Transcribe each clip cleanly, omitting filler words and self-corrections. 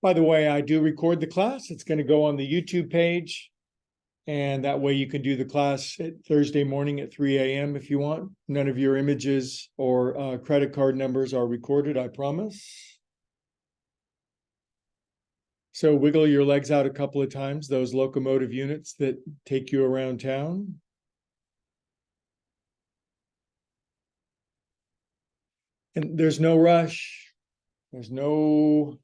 By the way, I do record the class. It's going to go on the YouTube page. And that way you can do the class at Thursday morning at 3 a.m. if you want. None of your images or credit card numbers are recorded, I promise. So wiggle your legs out a couple of times, those locomotive units that take you around town. And there's no rush. There's no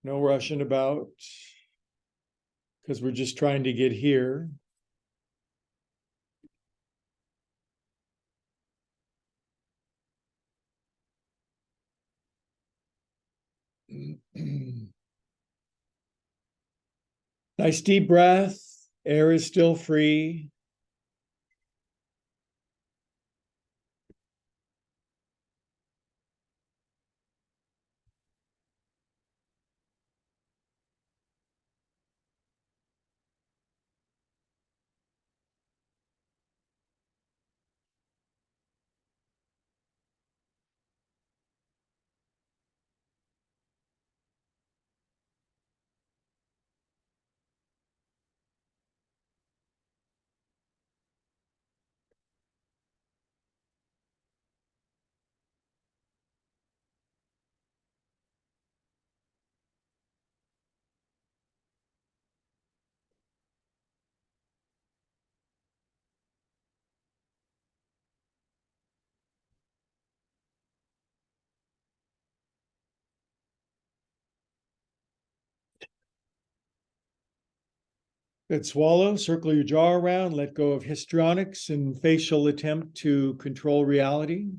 rushing about because we're just trying to get here. Nice deep breath. Air is still free. Good. Swallow, circle your jaw around, let go of histrionics and facial attempt to control reality.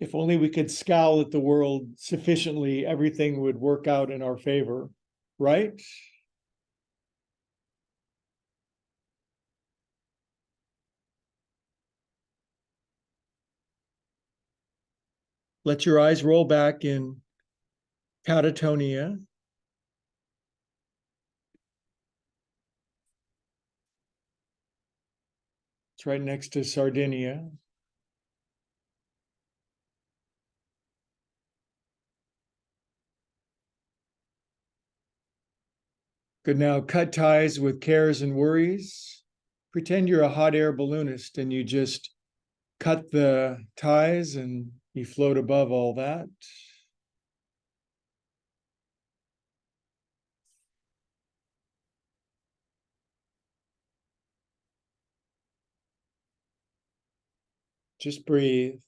If only we could scowl at the world sufficiently, everything would work out in our favor, right? Let your eyes roll back in catatonia. It's right next to Sardinia. Good. Now cut ties with cares and worries. Pretend you're a hot air balloonist and you just cut the ties and you float above all that. Just breathe.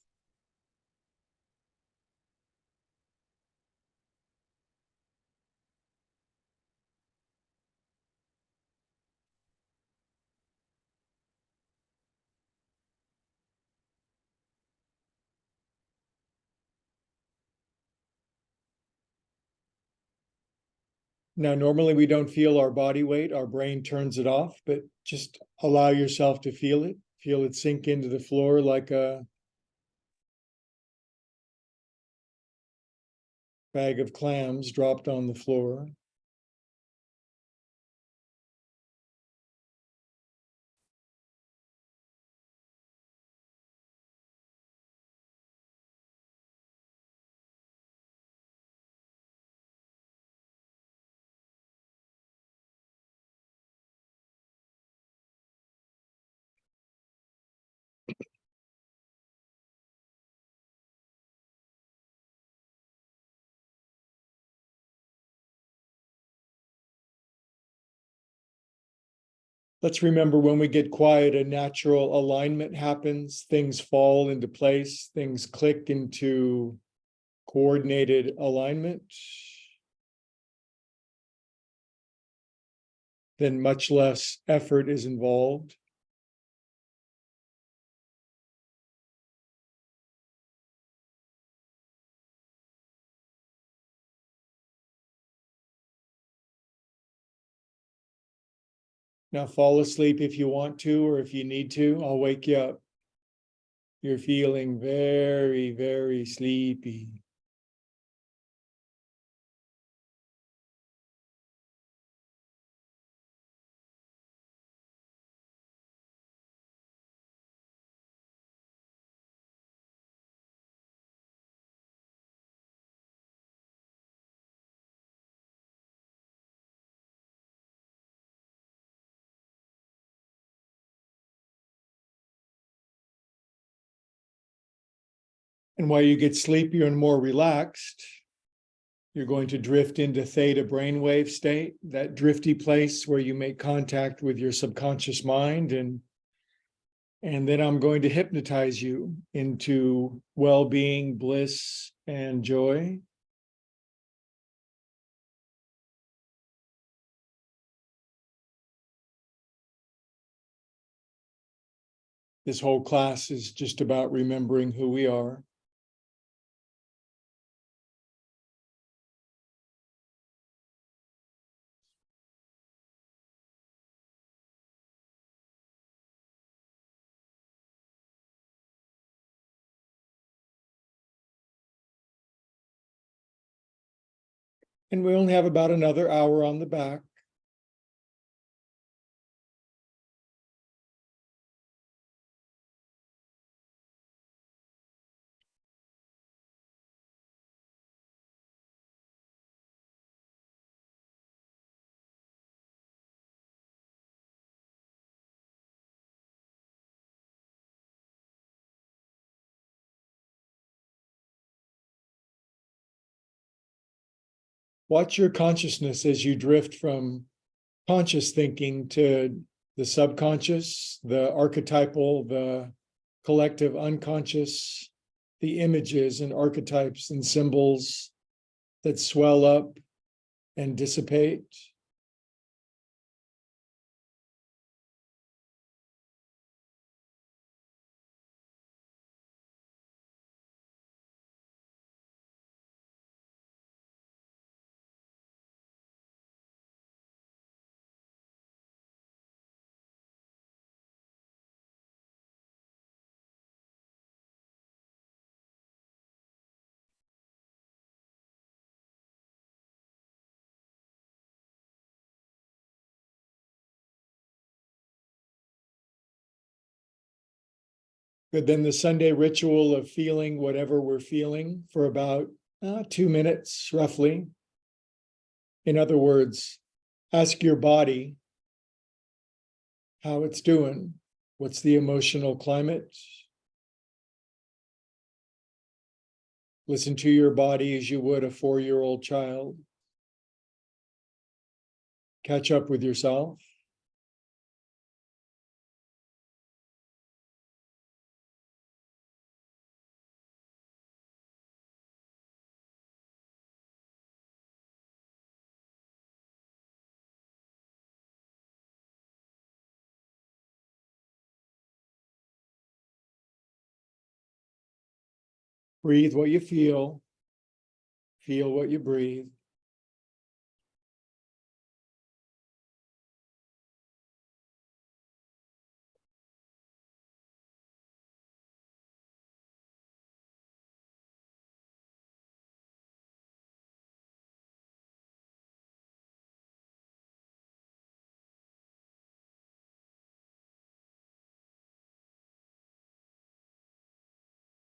Now, normally we don't feel our body weight, our brain turns it off, but just allow yourself to feel it sink into the floor like a bag of clams dropped on the floor. Let's remember when we get quiet, a natural alignment happens, things fall into place, things click into coordinated alignment. Then much less effort is involved. Now fall asleep if you want to, or if you need to, I'll wake you up. You're feeling very, very sleepy. And while you get sleepier and more relaxed, you're going to drift into theta brainwave state, that drifty place where you make contact with your subconscious mind. And then I'm going to hypnotize you into well-being, bliss, and joy. This whole class is just about remembering who we are. And we only have about another hour on the back. Watch your consciousness as you drift from conscious thinking to the subconscious, the archetypal, the collective unconscious, the images and archetypes and symbols that swell up and dissipate. But then the Sunday ritual of feeling whatever we're feeling for about 2 minutes, roughly. In other words, ask your body how it's doing. What's the emotional climate? Listen to your body as you would a 4-year-old child. Catch up with yourself. Breathe what you feel what you breathe.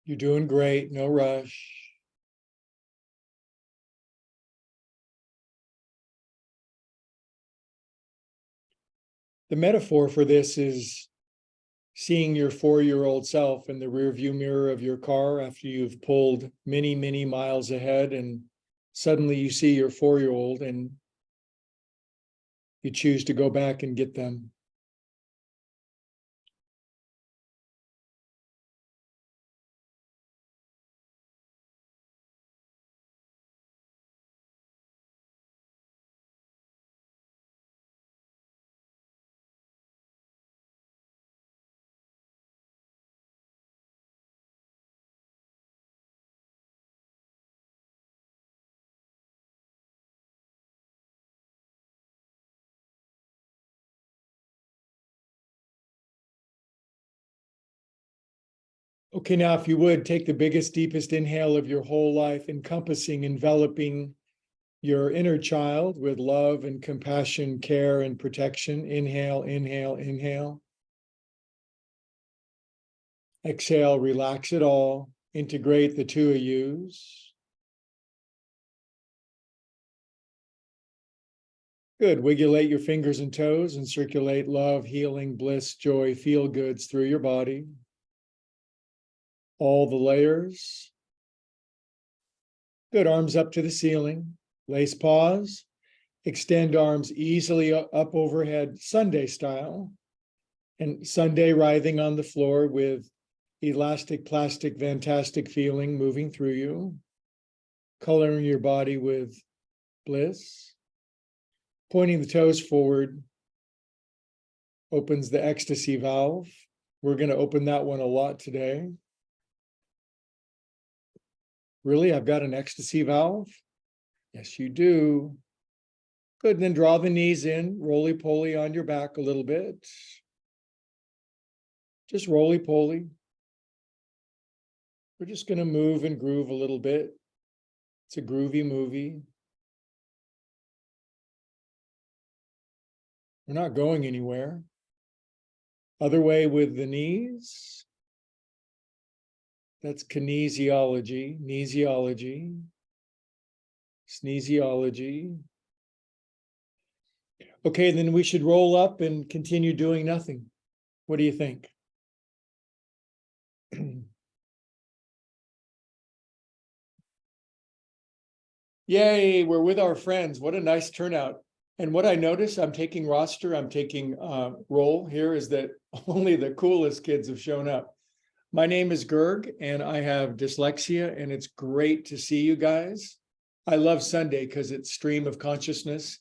You're doing great, no rush. The metaphor for this is seeing your 4-year-old self in the rearview mirror of your car after you've pulled many, many miles ahead, and suddenly you see your 4-year-old and you choose to go back and get them. Okay, now if you would, take the biggest, deepest inhale of your whole life, encompassing, enveloping your inner child with love and compassion, care and protection. Inhale, inhale, inhale. Exhale, relax it all. Integrate the two of yous. Good. Wigulate your fingers and toes and circulate love, healing, bliss, joy, feel goods through your body. All the layers. Good, arms up to the ceiling, lace paws, extend arms easily up overhead, Sunday style. And Sunday writhing on the floor with elastic, plastic, fantastic feeling moving through you, coloring your body with bliss. Pointing the toes forward opens the ecstasy valve. We're going to open that one a lot today. Really, I've got an ecstasy valve? Yes, you do. Good, and then draw the knees in, roly-poly on your back a little bit. Just roly-poly. We're just going to move and groove a little bit. It's a groovy movie. We're not going anywhere. Other way with the knees. That's kinesiology, kinesiology, sneesiology. Okay, then we should roll up and continue doing nothing. What do you think? Yay, we're with our friends. What a nice turnout. And what I notice, I'm taking roster, I'm taking roll here, is that only the coolest kids have shown up. My name is Gerg, and I have dyslexia, and it's great to see you guys. I love Sunday because it's stream of consciousness,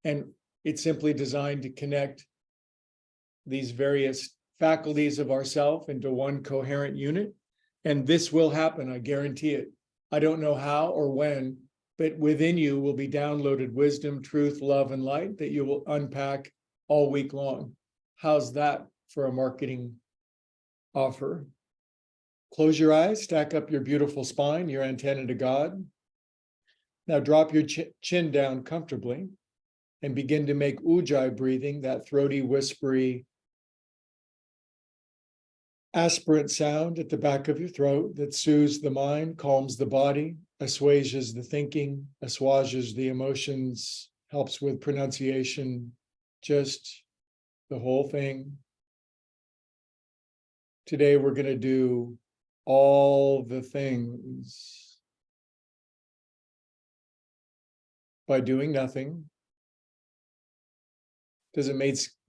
and it's simply designed to connect these various faculties of ourself into one coherent unit. And this will happen, I guarantee it. I don't know how or when, but within you will be downloaded wisdom, truth, love, and light that you will unpack all week long. How's that for a marketing offer? Close your eyes, stack up your beautiful spine, your antenna to God. Now drop your chin down comfortably and begin to make ujjayi breathing, that throaty, whispery, aspirant sound at the back of your throat that soothes the mind, calms the body, assuages the thinking, assuages the emotions, helps with pronunciation, just the whole thing. Today we're going to do all the things by doing nothing. Does it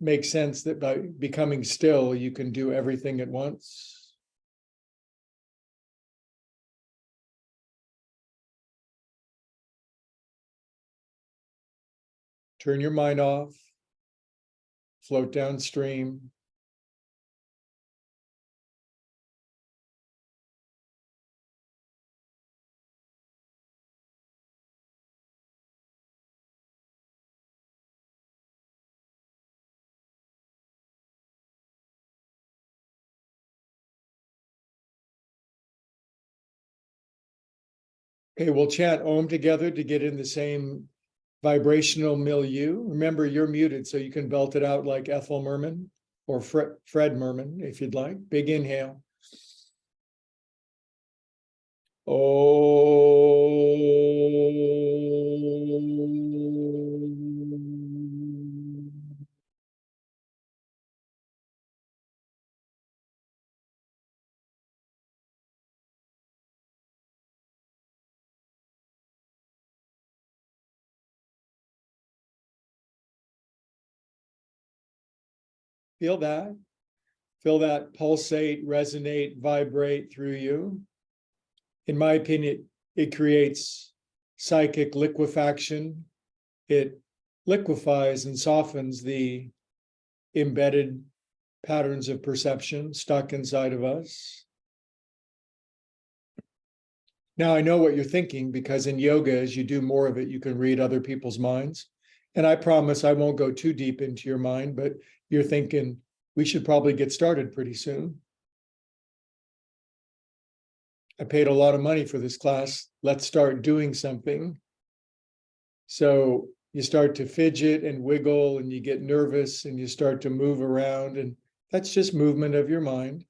make sense that by becoming still, you can do everything at once? Turn your mind off, float downstream. Okay, we'll chant Om together to get in the same vibrational milieu. Remember, you're muted, so you can belt it out like Ethel Merman or Fred Merman, if you'd like. Big inhale. Om. Feel that. Feel that pulsate, resonate, vibrate through you. In my opinion, it creates psychic liquefaction. It liquefies and softens the embedded patterns of perception stuck inside of us. Now I know what you're thinking, because in yoga, as you do more of it, you can read other people's minds. And I promise I won't go too deep into your mind, but you're thinking we should probably get started pretty soon. I paid a lot of money for this class. Let's start doing something. So you start to fidget and wiggle, and you get nervous, and you start to move around, and that's just movement of your mind.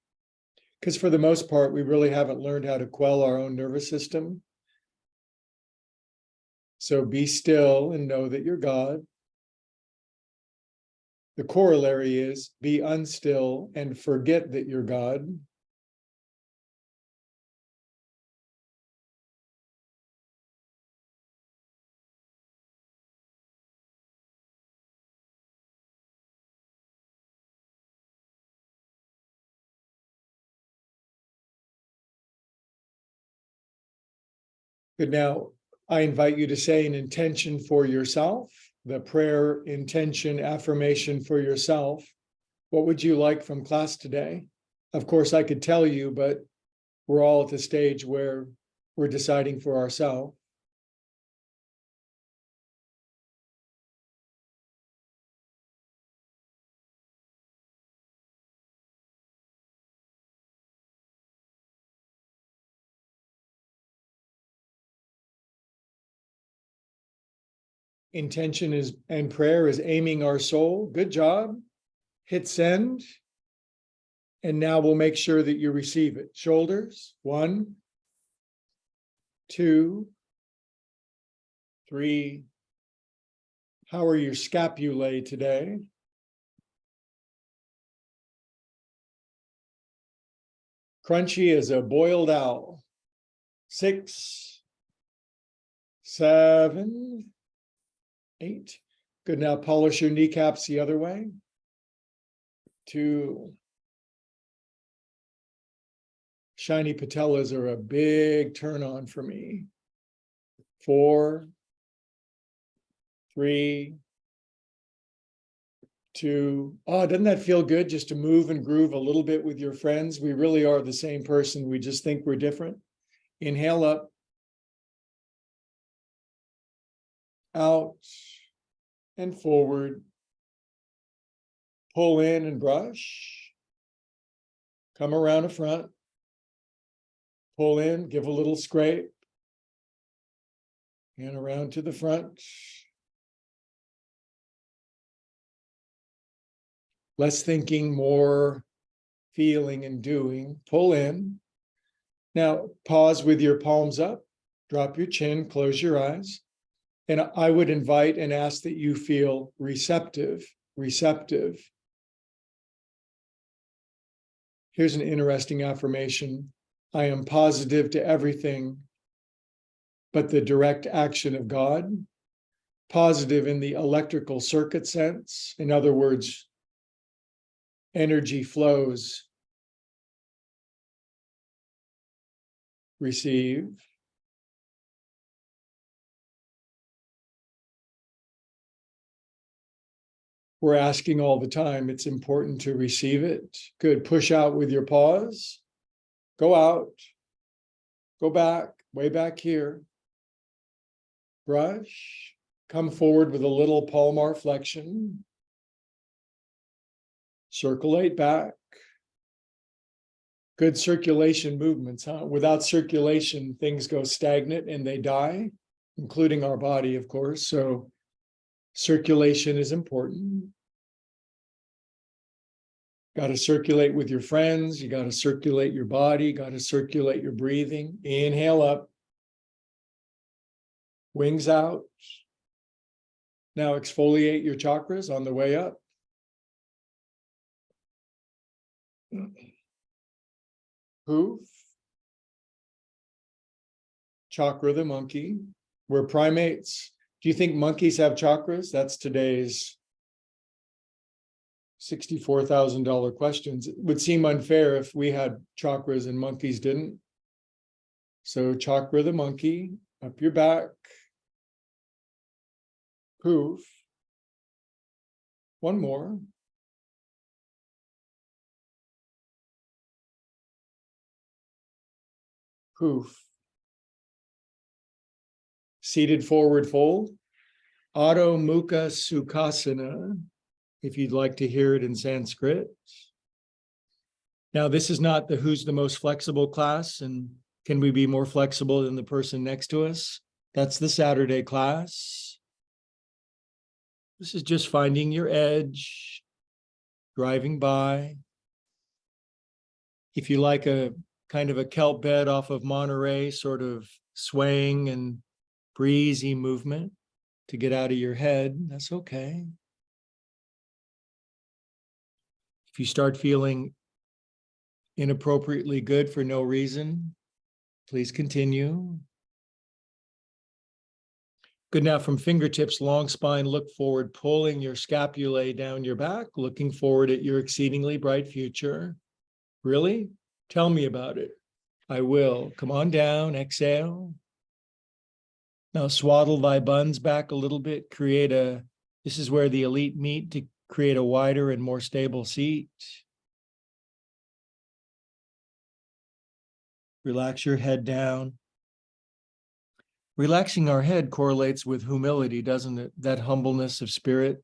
Because for the most part, we really haven't learned how to quell our own nervous system. So be still and know that you're God. The corollary is be unstill and forget that you're God. Good. Now, I invite you to say an intention for yourself, the prayer, intention, affirmation for yourself. What would you like from class today? Of course, I could tell you, but we're all at the stage where we're deciding for ourselves. Intention is and prayer is aiming our soul. Good job. Hit send. And now we'll make sure that you receive it. Shoulders, 1, 2, 3. How are your scapulae today? Crunchy as a boiled owl. 6, 7, 8. Good. Now polish your kneecaps the other way. 2. Shiny patellas are a big turn on for me. 4, 3, 2. Oh, doesn't that feel good just to move and groove a little bit with your friends? We really are the same person. We just think we're different. Inhale up. Out and forward. Pull in and brush. Come around the front. Pull in, give a little scrape. And around to the front. Less thinking, more feeling and doing. Pull in. Now pause with your palms up. Drop your chin, close your eyes. And I would invite and ask that you feel receptive. Here's an interesting affirmation. I am positive to everything but the direct action of God. Positive in the electrical circuit sense. In other words, energy flows. Receive. We're asking all the time. It's important to receive it. Good. Push out with your paws. Go out. Go back. Way back here. Brush. Come forward with a little palmar flexion. Circulate back. Good circulation movements, huh? Without circulation, things go stagnant and they die, including our body, of course. So circulation is important. Got to circulate with your friends. You got to circulate your body. Got to circulate your breathing. Inhale up. Wings out. Now exfoliate your chakras on the way up. Poof. Chakra the monkey. We're primates. Do you think monkeys have chakras? That's today's $64,000 questions. It would seem unfair if we had chakras and monkeys didn't. So chakra the monkey, up your back. Poof. One more. Poof. Seated forward fold. Adho Mukha Sukhasana, if you'd like to hear it in Sanskrit. Now, this is not the who's the most flexible class and can we be more flexible than the person next to us? That's the Saturday class. This is just finding your edge, driving by. If you like a kind of a kelp bed off of Monterey, sort of swaying and breezy movement to get out of your head, that's okay. If you start feeling inappropriately good for no reason, please continue. Good. Now from fingertips, long spine, look forward, pulling your scapulae down your back, looking forward at your exceedingly bright future. Really? Tell me about it. I will. Come on down, exhale. Now swaddle thy buns back a little bit, this is where the elite meet to create a wider and more stable seat. Relax your head down. Relaxing our head correlates with humility, doesn't it? That humbleness of spirit.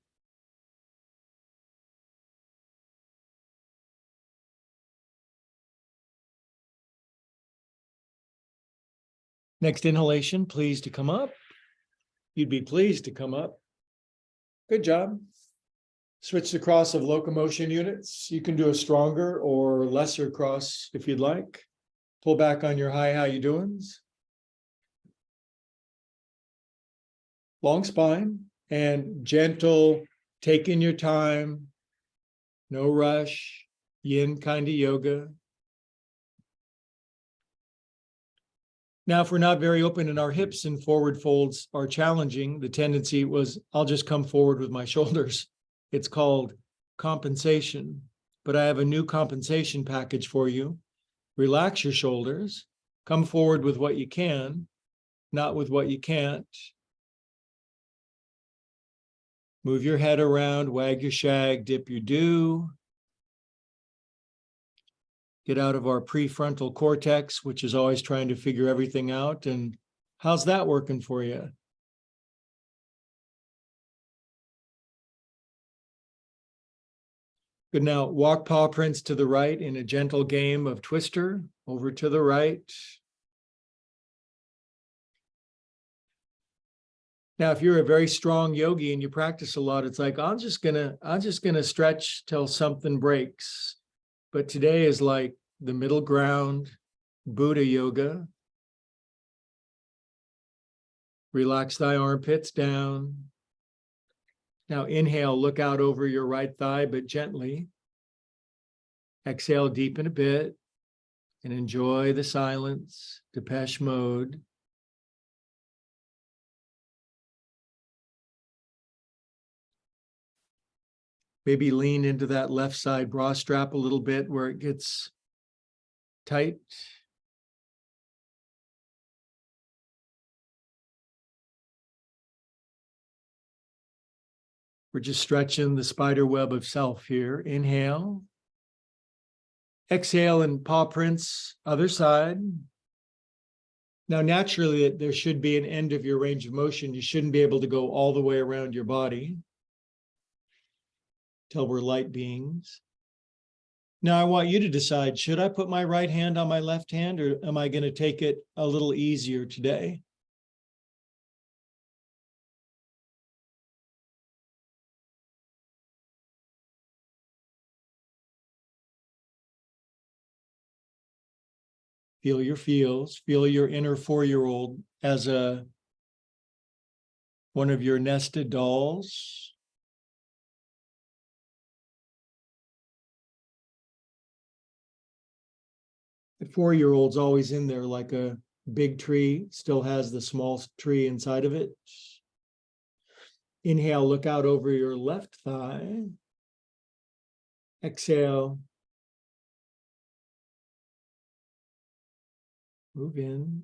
Next inhalation, pleased to come up. You'd be pleased to come up. Good job. Switch the cross of locomotion units. You can do a stronger or lesser cross if you'd like. Pull back on your high, how you doings. Long spine and gentle, taking your time, no rush, yin kind of yoga. Now, if we're not very open in our hips and forward folds are challenging, the tendency was, I'll just come forward with my shoulders. It's called compensation, but I have a new compensation package for you. Relax your shoulders, come forward with what you can, not with what you can't. Move your head around, wag your shag, dip your do. Get out of our prefrontal cortex, which is always trying to figure everything out. And how's that working for you? Good. Now walk paw prints to the right in a gentle game of twister, over to the right. Now, if you're a very strong yogi and you practice a lot, it's like, I'm just gonna stretch till something breaks. But today is like the middle ground, Buddha yoga. Relax thy armpits down. Now inhale, look out over your right thigh, but gently. Exhale, deepen a bit and enjoy the silence, Depeche Mode. Maybe lean into that left side bra strap a little bit where it gets tight. We're just stretching the spider web of self here. Inhale. Exhale and paw prints, other side. Now, naturally, there should be an end of your range of motion. You shouldn't be able to go all the way around your body till we're light beings. Now, I want you to decide, should I put my right hand on my left hand, or am I going to take it a little easier today? Feel your feels, feel your inner 4-year-old as one of your nested dolls. The 4-year-old's always in there like a big tree, still has the small tree inside of it. Inhale, look out over your left thigh. Exhale. Move in.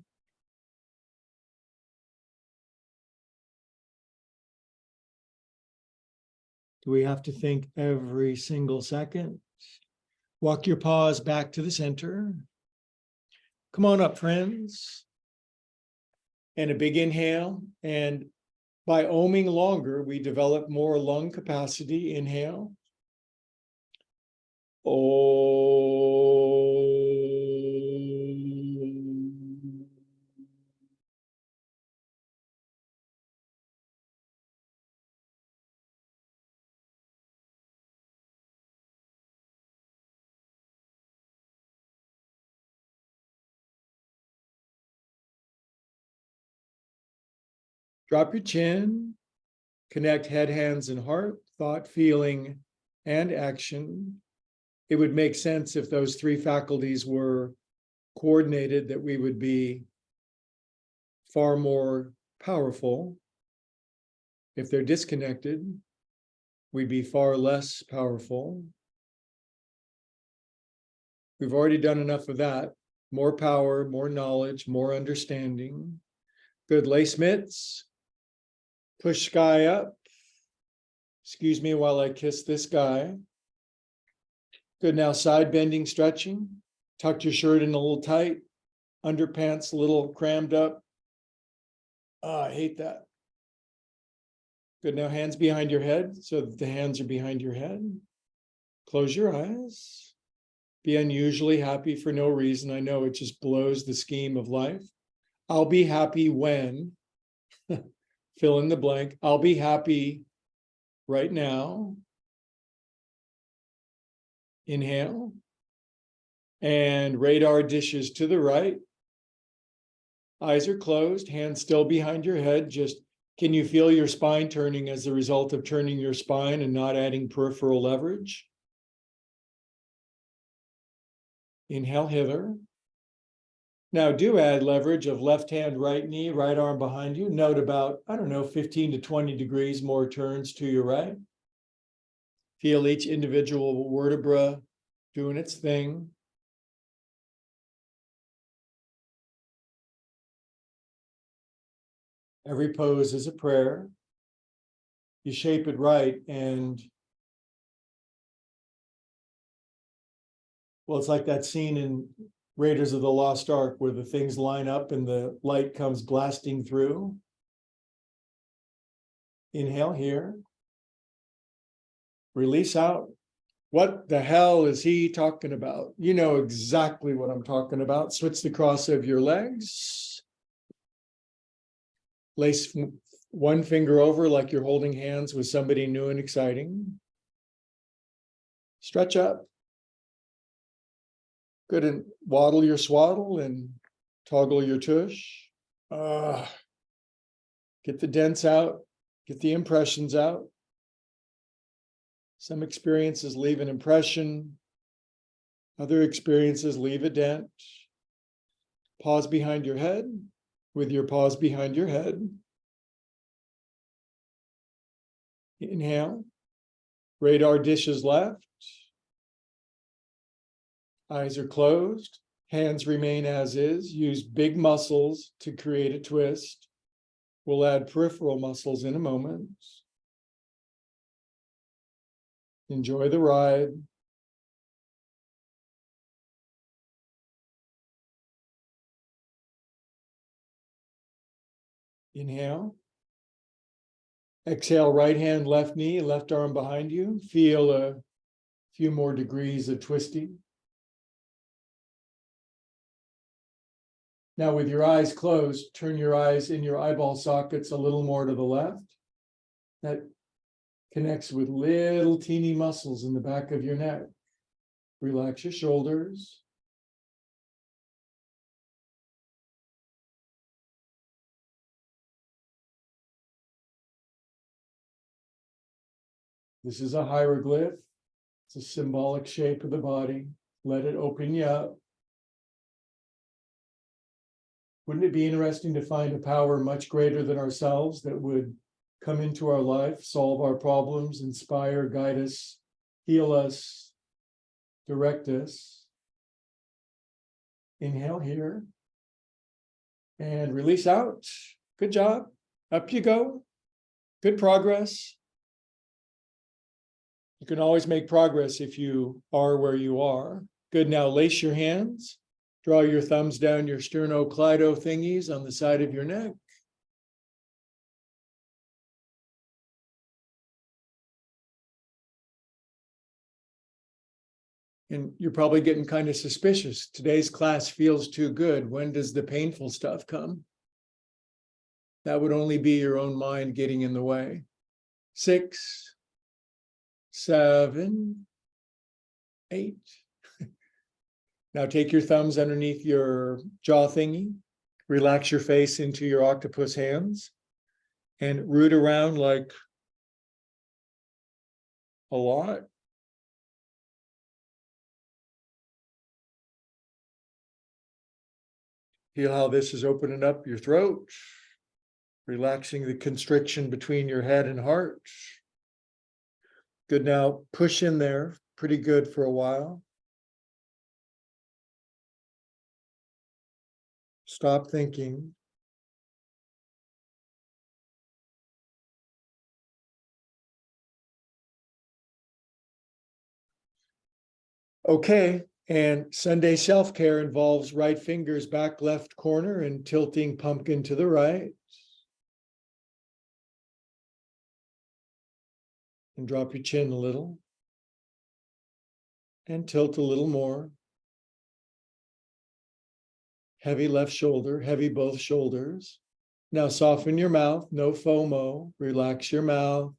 Do we have to think every single second? Walk your paws back to the center. Come on up, friends. And a big inhale. And by oming longer, we develop more lung capacity. Inhale. Oh. Drop your chin, connect head, hands, and heart, thought, feeling, and action. It would make sense if those 3 faculties were coordinated, that we would be far more powerful. If they're disconnected, we'd be far less powerful. We've already done enough of that. More power, more knowledge, more understanding. Good. Lace mitts. Push sky up. Excuse me while I kiss this guy. Good. Now side bending, stretching. Tucked your shirt in a little tight. Underpants a little crammed up. Oh, I hate that. Good. Now hands behind your head so that the hands are behind your head. Close your eyes. Be unusually happy for no reason. I know it just blows the scheme of life. I'll be happy when, fill in the blank. I'll be happy right now. Inhale. And radar dishes to the right. Eyes are closed, hands still behind your head. Just, can you feel your spine turning as a result of turning your spine and not adding peripheral leverage? Inhale hither. Now do add leverage of left hand, right knee, right arm behind you. Note about, 15 to 20 degrees more turns to your right. Feel each individual vertebra doing its thing. Every pose is a prayer. You shape it right, and well, it's like that scene in Raiders of the Lost Ark where the things line up and the light comes blasting through. Inhale here. Release out. What the hell is he talking about? You know exactly what I'm talking about. Switch the cross of your legs. Lace one finger over like you're holding hands with somebody new and exciting. Stretch up. Good, and waddle your swaddle and toggle your tush. Get the dents out, get the impressions out. Some experiences leave an impression. Other experiences leave a dent. Pause behind your head with your paws behind your head. Inhale. Radar dishes left. Eyes are closed. Hands remain as is. Use big muscles to create a twist. We'll add peripheral muscles in a moment. Enjoy the ride. Inhale. Exhale, right hand, left knee, left arm behind you. Feel a few more degrees of twisting. Now with your eyes closed, turn your eyes in your eyeball sockets a little more to the left. That connects with little teeny muscles in the back of your neck. Relax your shoulders. This is a hieroglyph. It's a symbolic shape of the body. Let it open you up. Wouldn't it be interesting to find a power much greater than ourselves that would come into our life, solve our problems, inspire, guide us, heal us, direct us? Inhale here and release out. Good job. Up you go. Good progress. You can always make progress if you are where you are. Good. Now lace your hands. Draw your thumbs down your sternocleido thingies on the side of your neck. And you're probably getting kind of suspicious. Today's class feels too good. When does the painful stuff come? That would only be your own mind getting in the way. 6, 7, 8. Now take your thumbs underneath your jaw thingy. Relax your face into your octopus hands and root around like a lot. Feel how this is opening up your throat, relaxing the constriction between your head and heart. Good. Now push in there pretty good for a while. Stop thinking. Okay, and Sunday self-care involves right fingers back left corner and tilting pumpkin to the right. And drop your chin a little. And tilt a little more. Heavy left shoulder, heavy both shoulders. Now soften your mouth, no FOMO, relax your mouth.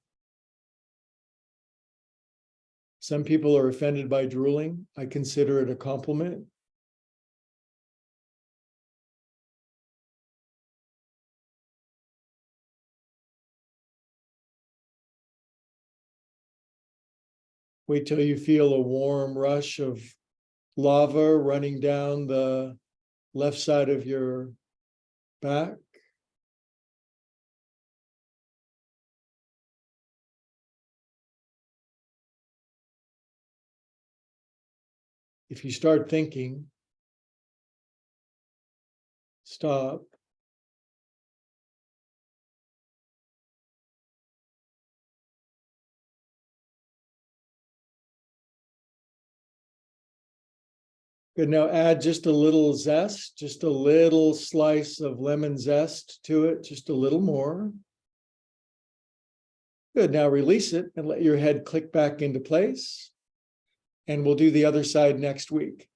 Some people are offended by drooling. I consider it a compliment. Wait till you feel a warm rush of lava running down the left side of your back. If you start thinking, stop. Good, now add just a little zest, just a little slice of lemon zest to it, just a little more. Good, now release it and let your head click back into place. And we'll do the other side next week.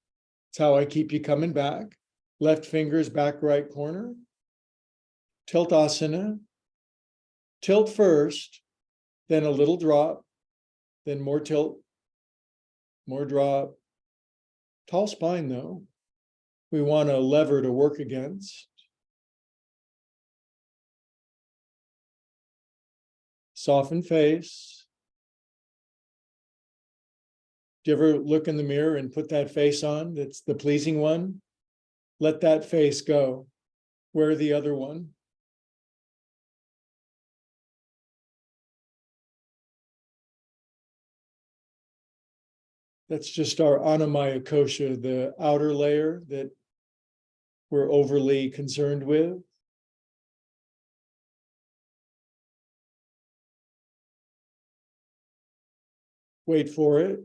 It's how I keep you coming back. Left fingers back right corner. Tiltasana. Tilt first, then a little drop, then more tilt, more drop. Tall spine though. We want a lever to work against. Soften face. Do you ever look in the mirror and put that face on? That's the pleasing one. Let that face go. Wear the other one. That's just our Anamaya Kosha, the outer layer that we're overly concerned with. Wait for it.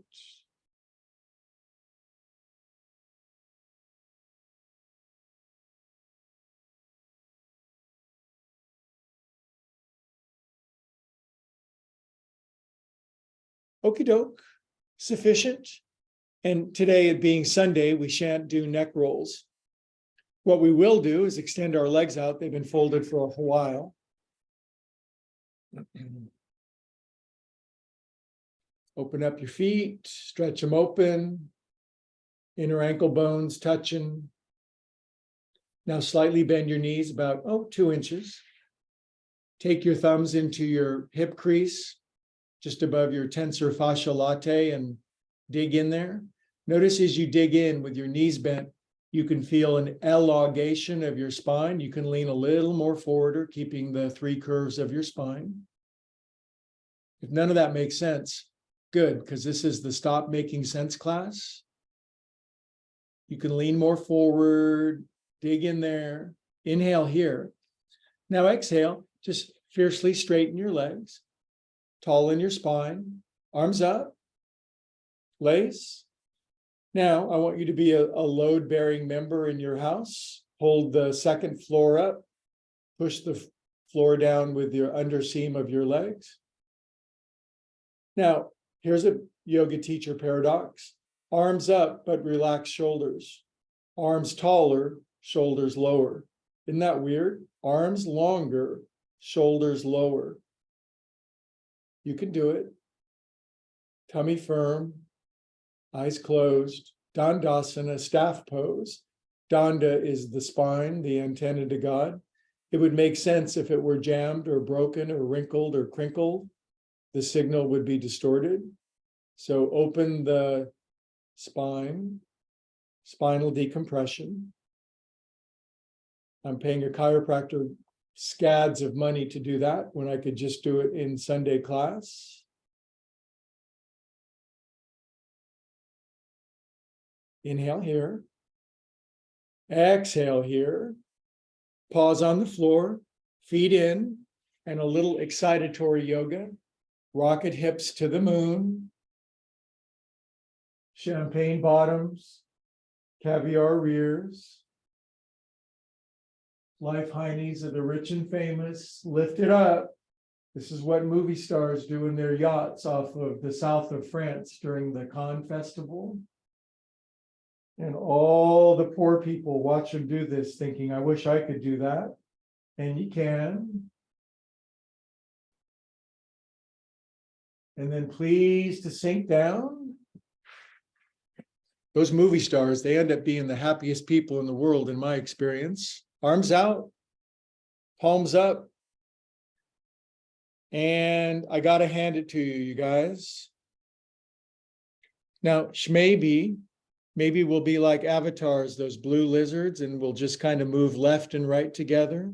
Okie doke, sufficient. And today, it being Sunday, we shan't do neck rolls. What we will do is extend our legs out. They've been folded for a while. Open up your feet, stretch them open. Inner ankle bones touching. Now slightly bend your knees about 2 inches. Take your thumbs into your hip crease, just above your tensor fascia latae, and dig in there. Notice as you dig in with your knees bent, you can feel an elongation of your spine. You can lean a little more forwarder, keeping the 3 curves of your spine. If none of that makes sense, good, because this is the Stop Making Sense class. You can lean more forward, dig in there, inhale here. Now exhale, just fiercely straighten your legs, tall in your spine, arms up, lace. Now I want you to be a load-bearing member in your house. Hold the second floor up, push the floor down with your underseam of your legs. Now, here's a yoga teacher paradox. Arms up, but relaxed shoulders. Arms taller, shoulders lower. Isn't that weird? Arms longer, shoulders lower. You can do it. Tummy firm, eyes closed. Dandasana, staff pose. Danda is the spine, the antenna to God. It would make sense if it were jammed or broken or wrinkled or crinkled. The signal would be distorted. So open the spine, spinal decompression. I'm paying a chiropractor scads of money to do that when I could just do it in Sunday class. Inhale here. Exhale here. Pause on the floor, feet in, and a little excitatory yoga. Rocket hips to the moon. champagne bottoms, caviar rears, life high knees of the rich and famous, lift it up. This is what movie stars do in their yachts off of the south of France during the Cannes Festival. And all the poor people watch them do this thinking, I wish I could do that. And you can. And then please to sink down. Those movie stars, they end up being the happiest people in the world, in my experience. Arms out, palms up. And I got to hand it to you, you guys. Now, maybe we'll be like avatars, those blue lizards, and we'll just kind of move left and right together.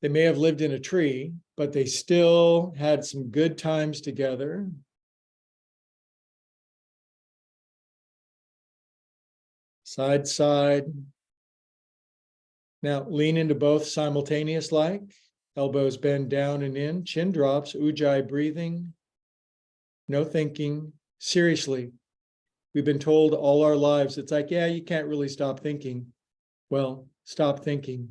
They may have lived in a tree, but they still had some good times together. Side, side. Now lean into both simultaneous like. Elbows bend down and in, chin drops, ujjayi breathing. No thinking. Seriously, we've been told all our lives, it's like, yeah, you can't really stop thinking. Well, stop thinking.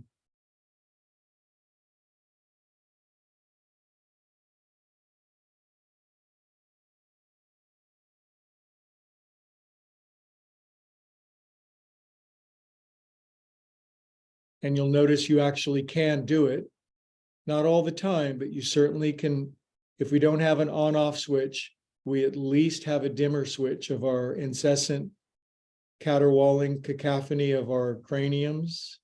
And you'll notice you actually can do it. Not all the time, but you certainly can. If we don't have an on-off switch, we at least have a dimmer switch of our incessant caterwauling cacophony of our craniums.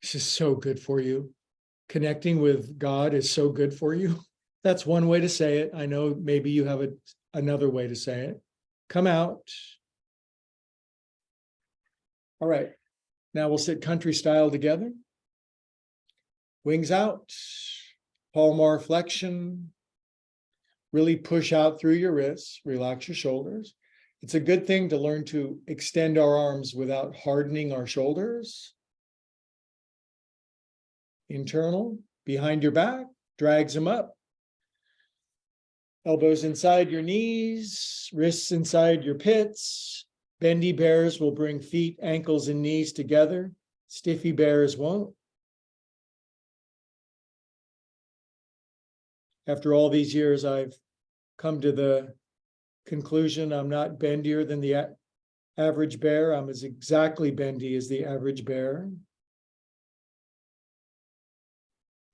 This is so good for you. Connecting with God is so good for you. That's one way to say it. I know maybe you have another way to say it. Come out. All right. Now we'll sit country style together. Wings out. Palmar flexion. Really push out through your wrists. Relax your shoulders. It's a good thing to learn to extend our arms without hardening our shoulders. Internal, behind your back, drags them up. Elbows inside your knees, wrists inside your pits. Bendy bears will bring feet, ankles, and knees together. Stiffy bears won't. After all these years, I've come to the conclusion I'm not bendier than the average bear. I'm as exactly bendy as the average bear.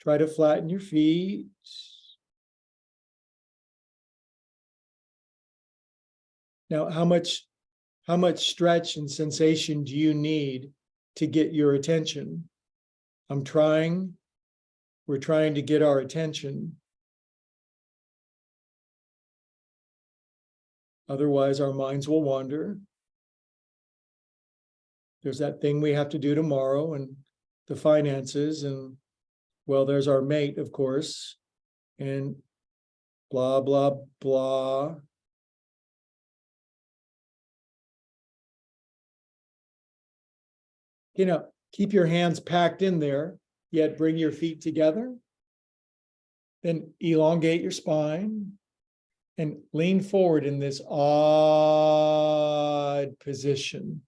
Try to flatten your feet. Now, how much stretch and sensation do you need to get your attention? We're trying to get our attention. Otherwise, our minds will wander. There's that thing we have to do tomorrow and the finances, and well, there's our mate, of course, and blah, blah, blah. You know, keep your hands packed in there, yet bring your feet together. Then elongate your spine and lean forward in this odd position.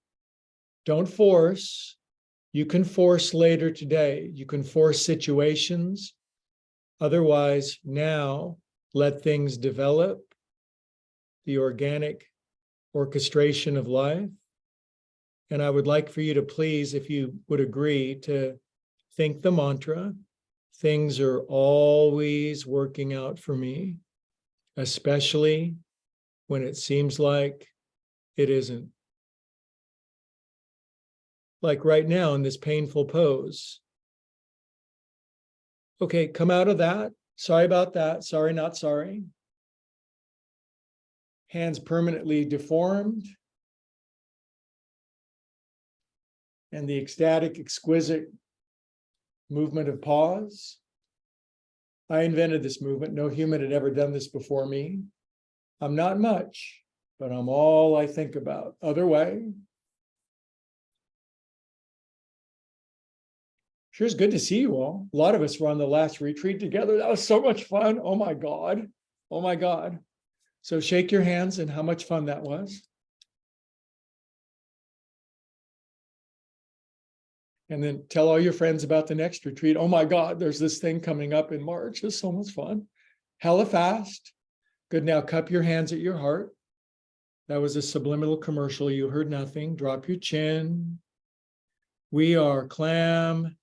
Don't force. You can force later today. You can force situations. Otherwise, now let things develop, the organic orchestration of life. And I would like for you to please, if you would agree, to think the mantra, things are always working out for me, especially when it seems like it isn't. Like right now in this painful pose. Okay, come out of that. Sorry about that. Sorry, not sorry. Hands permanently deformed. And the ecstatic, exquisite movement of pause. I invented this movement. No human had ever done this before me. I'm not much, but I'm all I think about. Other way. Sure, it's good to see you all. A lot of us were on the last retreat together. That was so much fun. Oh my God. Oh my God. So shake your hands and how much fun that was. And then tell all your friends about the next retreat. Oh my God, there's this thing coming up in March. It's so much fun. Hella fast. Good. Now cup your hands at your heart. That was a subliminal commercial. You heard nothing. Drop your chin. We are clam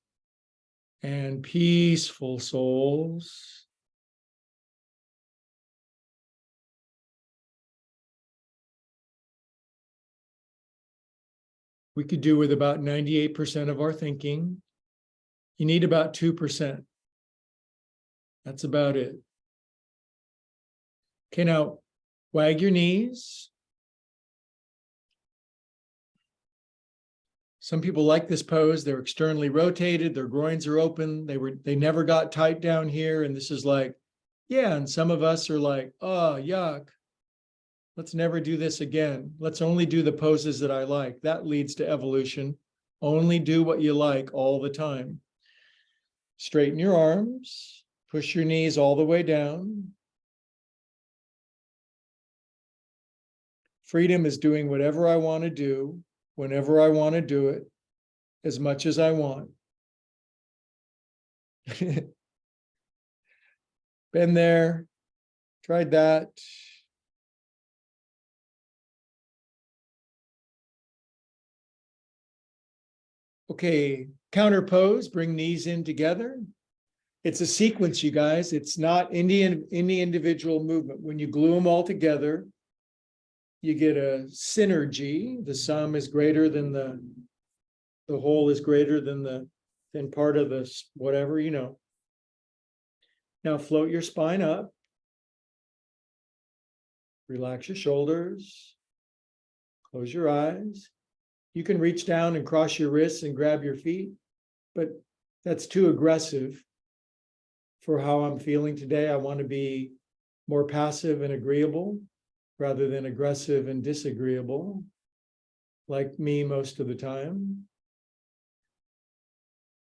and peaceful souls. We could do with about 98% of our thinking. You need about 2%. That's about it. Okay, now wag your knees. Some people like this pose. They're externally rotated, their groins are open. They never got tight down here. And this is like, yeah. And some of us are like, oh, yuck. Let's never do this again. Let's only do the poses that I like. That leads to evolution. Only do what you like all the time. Straighten your arms, push your knees all the way down. Freedom is doing whatever I want to do, whenever I want to do it, as much as I want. Been there, tried that. Okay, counter pose, bring knees in together. It's a sequence, you guys. It's not any individual movement. When you glue them all together, you get a synergy. The sum is greater than the whole is greater than part of this, whatever, you know. Now float your spine up. Relax your shoulders. Close your eyes. You can reach down and cross your wrists and grab your feet, but that's too aggressive for how I'm feeling today. I want to be more passive and agreeable rather than aggressive and disagreeable, like me most of the time.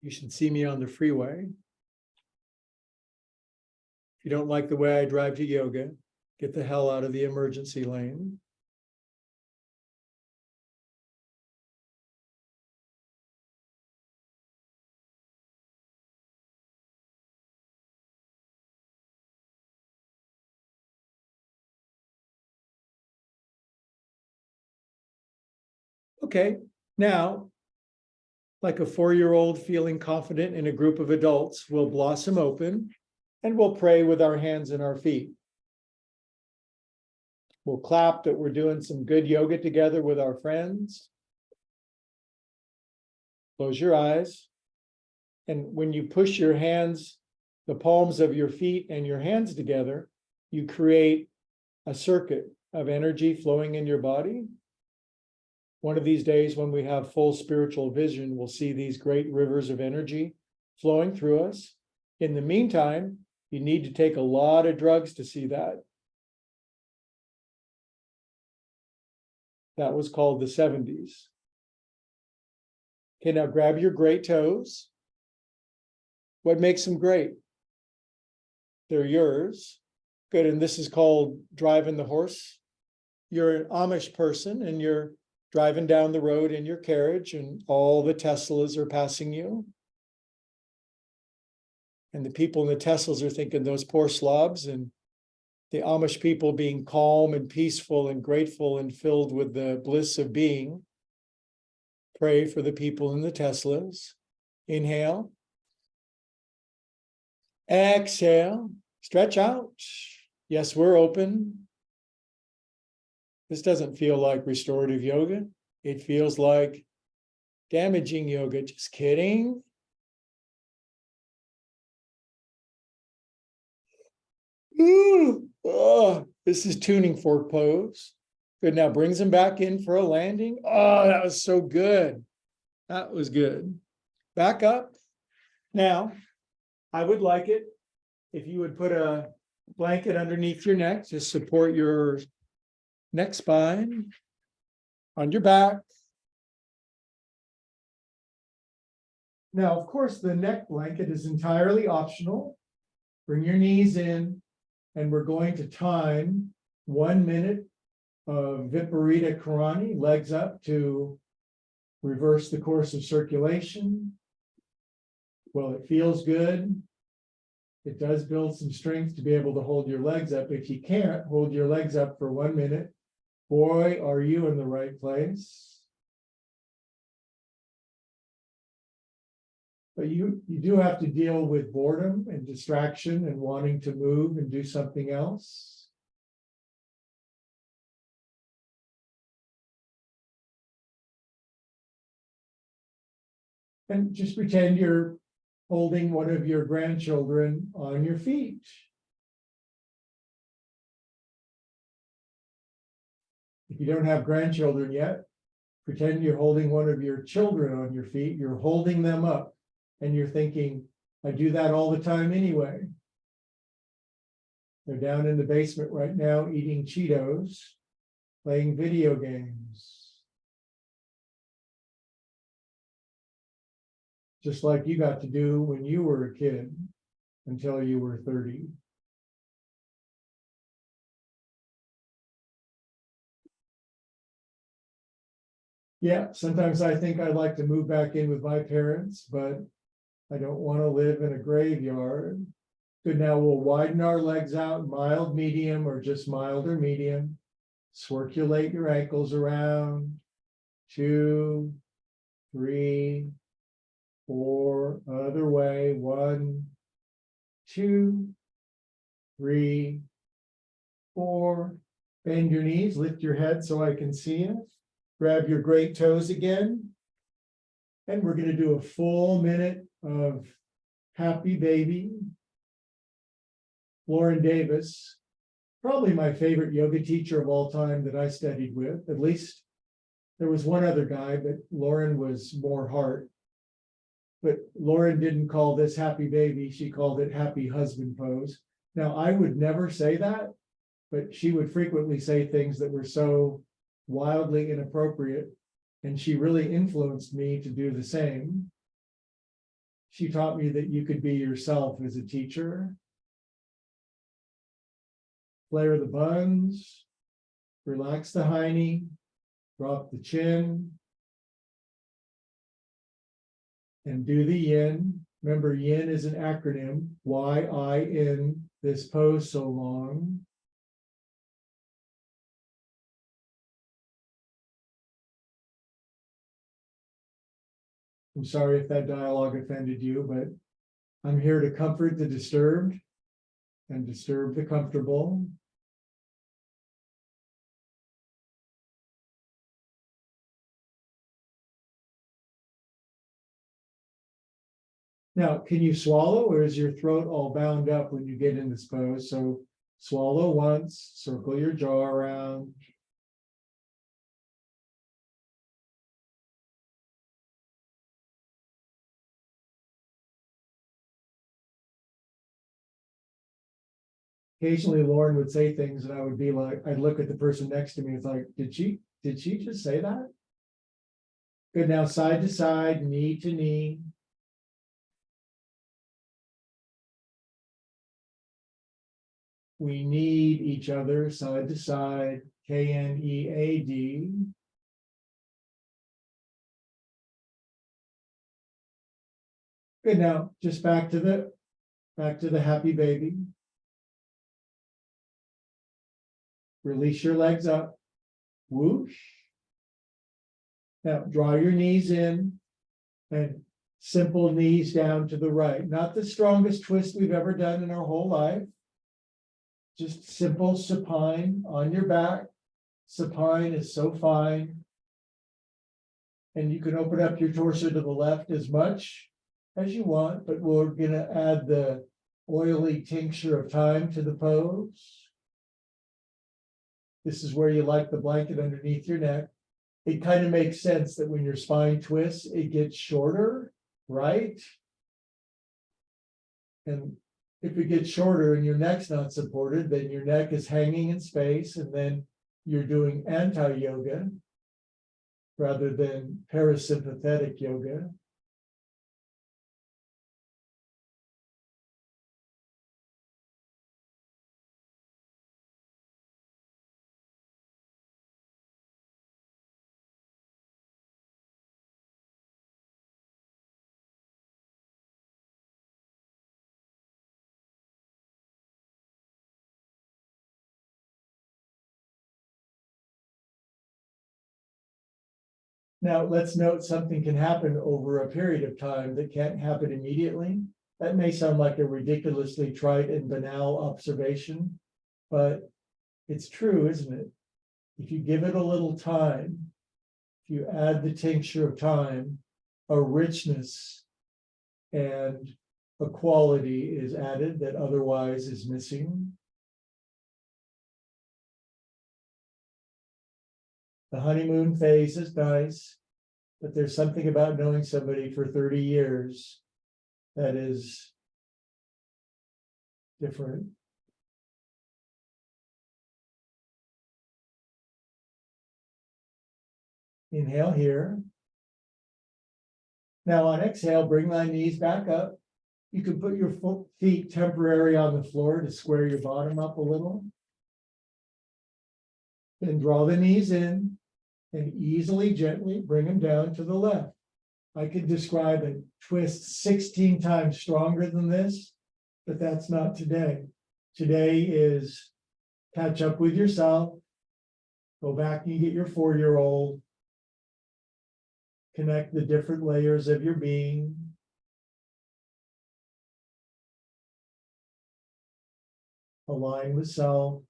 You should see me on the freeway. If you don't like the way I drive to yoga, get the hell out of the emergency lane. Okay, now, like a 4-year-old feeling confident in a group of adults, we'll blossom open and we'll pray with our hands and our feet. We'll clap that we're doing some good yoga together with our friends. Close your eyes. And when you push your hands, the palms of your feet and your hands together, you create a circuit of energy flowing in your body. One of these days, when we have full spiritual vision, we'll see these great rivers of energy flowing through us. In the meantime, you need to take a lot of drugs to see that. That was called the 70s. Okay, now grab your great toes. What makes them great? They're yours. Good, and this is called driving the horse. You're an Amish person and you're driving down the road in your carriage and all the Teslas are passing you. And the people in the Teslas are thinking those poor slobs, and the Amish people being calm and peaceful and grateful and filled with the bliss of being. Pray for the people in the Teslas. Inhale. Exhale. Stretch out. Yes, we're open. This doesn't feel like restorative yoga. It feels like damaging yoga. Just kidding. Ooh, oh, this is tuning fork pose. Good. Now brings them back in for a landing. Oh, that was so good. That was good. Back up. Now, I would like it if you would put a blanket underneath your neck to support your neck spine on your back. Now, of course, the neck blanket is entirely optional. Bring your knees in, and we're going to time 1 minute of Viparita Karani, legs up, to reverse the course of circulation. Well, it feels good. It does build some strength to be able to hold your legs up. If you can't hold your legs up for 1 minute, boy, are you in the right place. But you do have to deal with boredom and distraction and wanting to move and do something else. And just pretend you're holding one of your grandchildren on your feet. If you don't have grandchildren yet, pretend you're holding one of your children on your feet. You're holding them up and you're thinking, I do that all the time anyway. They're down in the basement right now eating Cheetos, playing video games. Just like you got to do when you were a kid until you were 30. Yeah, sometimes I think I'd like to move back in with my parents, but I don't want to live in a graveyard. Good, now we'll widen our legs out, mild, medium, or just mild or medium. Circulate your ankles around. 2, 3, 4, other way. 1, 2, 3, 4. Bend your knees, lift your head so I can see you. Grab your great toes again. And we're going to do a full minute of Happy Baby. Lauren Davis, probably my favorite yoga teacher of all time that I studied with. At least there was one other guy, but Lauren was more heart. But Lauren didn't call this Happy Baby. She called it Happy Husband Pose. Now, I would never say that, but she would frequently say things that were so wildly inappropriate. And she really influenced me to do the same. She taught me that you could be yourself as a teacher. Flare the buns, relax the hiney, drop the chin, and do the yin. Remember, yin is an acronym, Y-I-N, this pose so long. I'm sorry if that dialogue offended you, but I'm here to comfort the disturbed and disturb the comfortable. Now, can you swallow, or is your throat all bound up when you get in this pose? So swallow once, circle your jaw around. Occasionally Lauren would say things and I would be like, I'd look at the person next to me. It's like, did she just say that? Good, now side to side, knee to knee. We need each other side to side, K-N-E-A-D. Good, now just back to the Happy Baby. Release your legs up. Whoosh. Now draw your knees in and simple knees down to the right. Not the strongest twist we've ever done in our whole life. Just simple supine on your back. Supine is so fine. And you can open up your torso to the left as much as you want, but we're going to add the oily tincture of time to the pose. This is where you like the blanket underneath your neck. It kind of makes sense that when your spine twists, it gets shorter, right? And If it gets shorter and your neck's not supported, then your neck is hanging in space, and then you're doing anti-yoga rather than parasympathetic yoga. Now, let's note something can happen over a period of time that can't happen immediately. That may sound like a ridiculously trite and banal observation, but it's true, isn't it? If you give it a little time, if you add the tincture of time, a richness and a quality is added that otherwise is missing. The honeymoon phase is nice, but there's something about knowing somebody for 30 years that is different. Inhale here. Now on exhale, bring my knees back up. You can put your feet temporarily on the floor to square your bottom up a little. Then draw the knees in and easily, gently bring them down to the left. I could describe a twist 16 times stronger than this, but that's not today. Today is catch up with yourself. Go back and get your 4-year-old. Connect the different layers of your being. Align with self.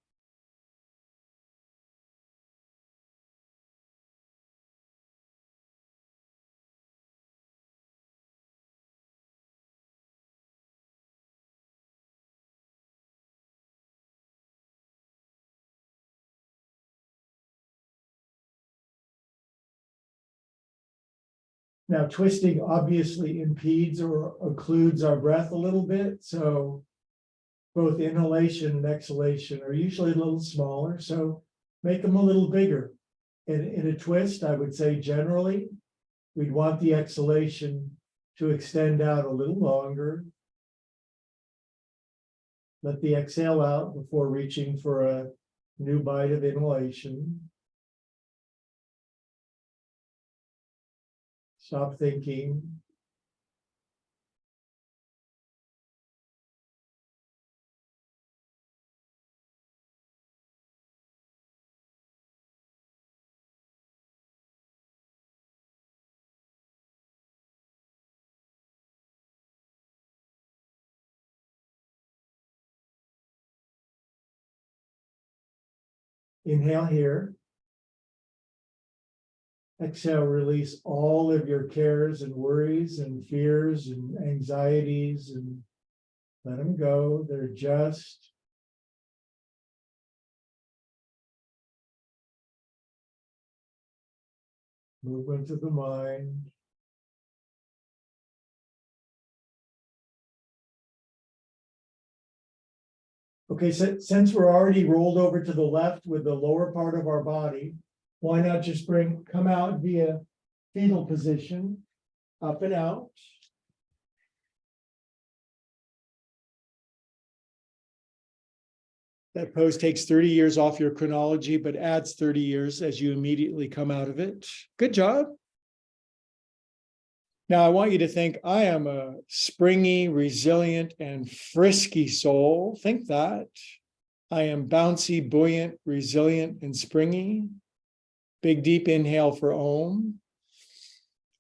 Now, twisting obviously impedes or occludes our breath a little bit, so both inhalation and exhalation are usually a little smaller, so make them a little bigger. And in a twist, I would say generally, we'd want the exhalation to extend out a little longer. Let the exhale out before reaching for a new bite of inhalation. Stop thinking. Inhale here. Exhale, release all of your cares and worries and fears and anxieties and let them go. They're just movement of the mind. Okay, so since we're already rolled over to the left with the lower part of our body, why not just come out via fetal position, up and out. That pose takes 30 years off your chronology, but adds 30 years as you immediately come out of it. Good job. Now I want you to think, I am a springy, resilient, and frisky soul. Think that. I am bouncy, buoyant, resilient, and springy. Big, deep inhale for Om.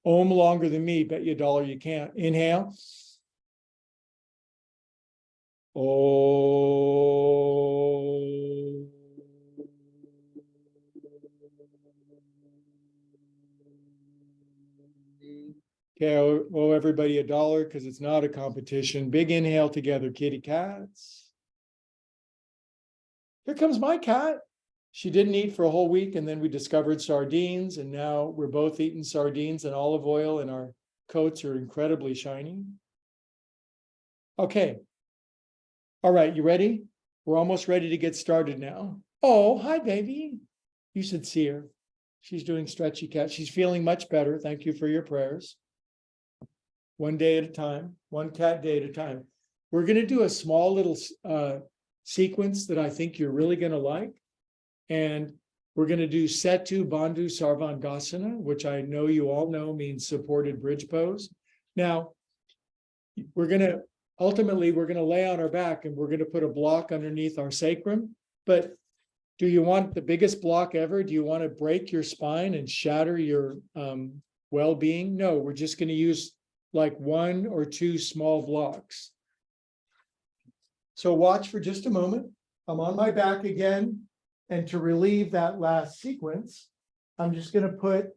Om longer than me, bet you $1 you can't. Inhale. Om. Okay, I owe everybody $1 because it's not a competition. Big inhale together, kitty cats. Here comes my cat. She didn't eat for a whole week, and then we discovered sardines, and now we're both eating sardines and olive oil, and our coats are incredibly shiny. Okay, All right, you ready? We're almost ready to get started now. Oh, hi, baby. You should see her. She's doing stretchy cat. She's feeling much better. Thank you for your prayers. One day at a time, one cat day at a time. We're going to do a small little sequence that I think you're really going to like. And we're going to do Setu Bandhu Sarvangasana, which I know you all know means supported bridge pose. Now, ultimately, we're going to lay on our back and we're going to put a block underneath our sacrum. But do you want the biggest block ever? Do you want to break your spine and shatter your well-being? No, we're just going to use like one or two small blocks. So watch for just a moment. I'm on my back again. And to relieve that last sequence, I'm just going to put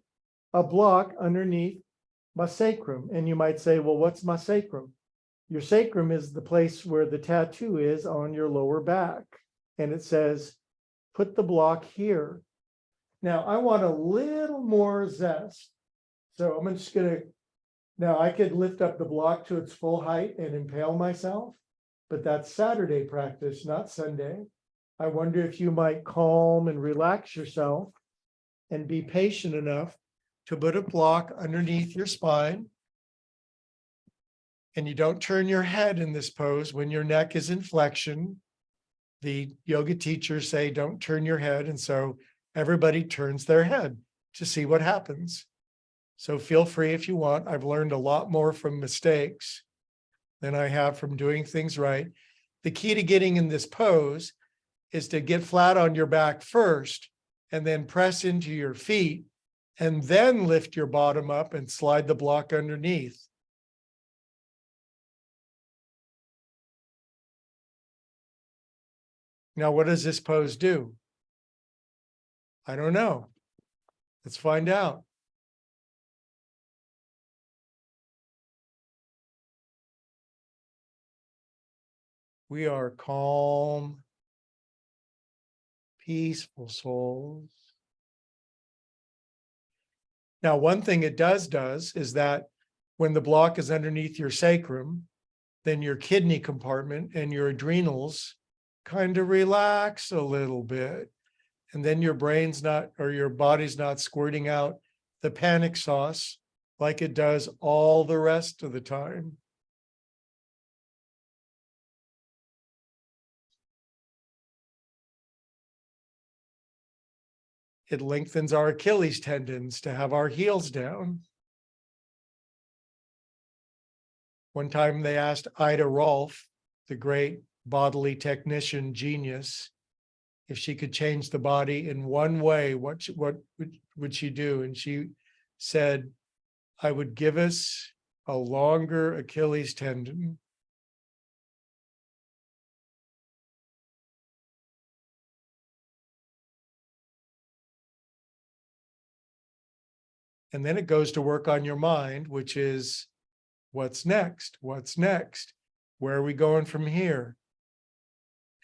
a block underneath my sacrum. And you might say, well, what's my sacrum? Your sacrum is the place where the tattoo is on your lower back. And it says, put the block here. Now, I want a little more zest. So I'm just going to, now I could lift up the block to its full height and impale myself, but that's Saturday practice, not Sunday. I wonder if you might calm and relax yourself and be patient enough to put a block underneath your spine. And you don't turn your head in this pose when your neck is in flexion. The yoga teachers say, don't turn your head. And so everybody turns their head to see what happens. So feel free if you want. I've learned a lot more from mistakes than I have from doing things right. The key to getting in this pose is to get flat on your back first and then press into your feet and then lift your bottom up and slide the block underneath. Now, what does this pose do? I don't know. Let's find out. We are calm, peaceful souls. Now, one thing it does is that when the block is underneath your sacrum, then your kidney compartment and your adrenals kind of relax a little bit. And then your brain's not, or your body's not squirting out the panic sauce like it does all the rest of the time. It lengthens our Achilles tendons to have our heels down. One time they asked Ida Rolf, the great bodily technician genius, if she could change the body in one way, what would she do? And she said, I would give us a longer Achilles tendon. And then it goes to work on your mind, which is, what's next? What's next? Where are we going from here?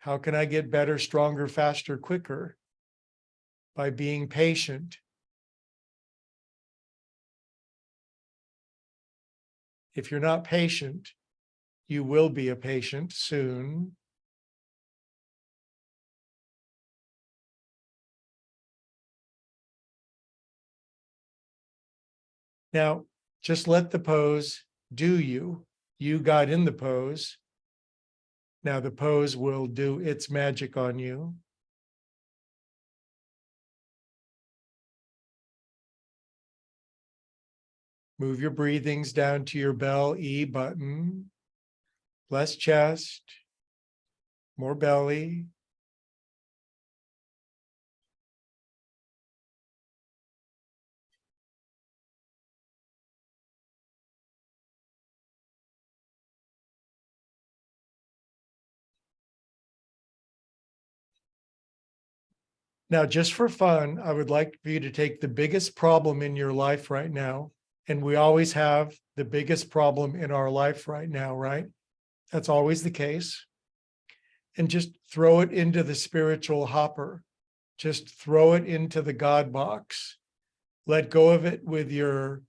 How can I get better, stronger, faster, quicker? By being patient. If you're not patient, you will be a patient soon. Now, just let the pose do you. You got in the pose. Now the pose will do its magic on you. Move your breathings down to your bell E button. Less chest, more belly. Now, just for fun, I would like for you to take the biggest problem in your life right now, and we always have the biggest problem in our life right now, right? That's always the case. And just throw it into the spiritual hopper. Just throw it into the God box. Let go of it with your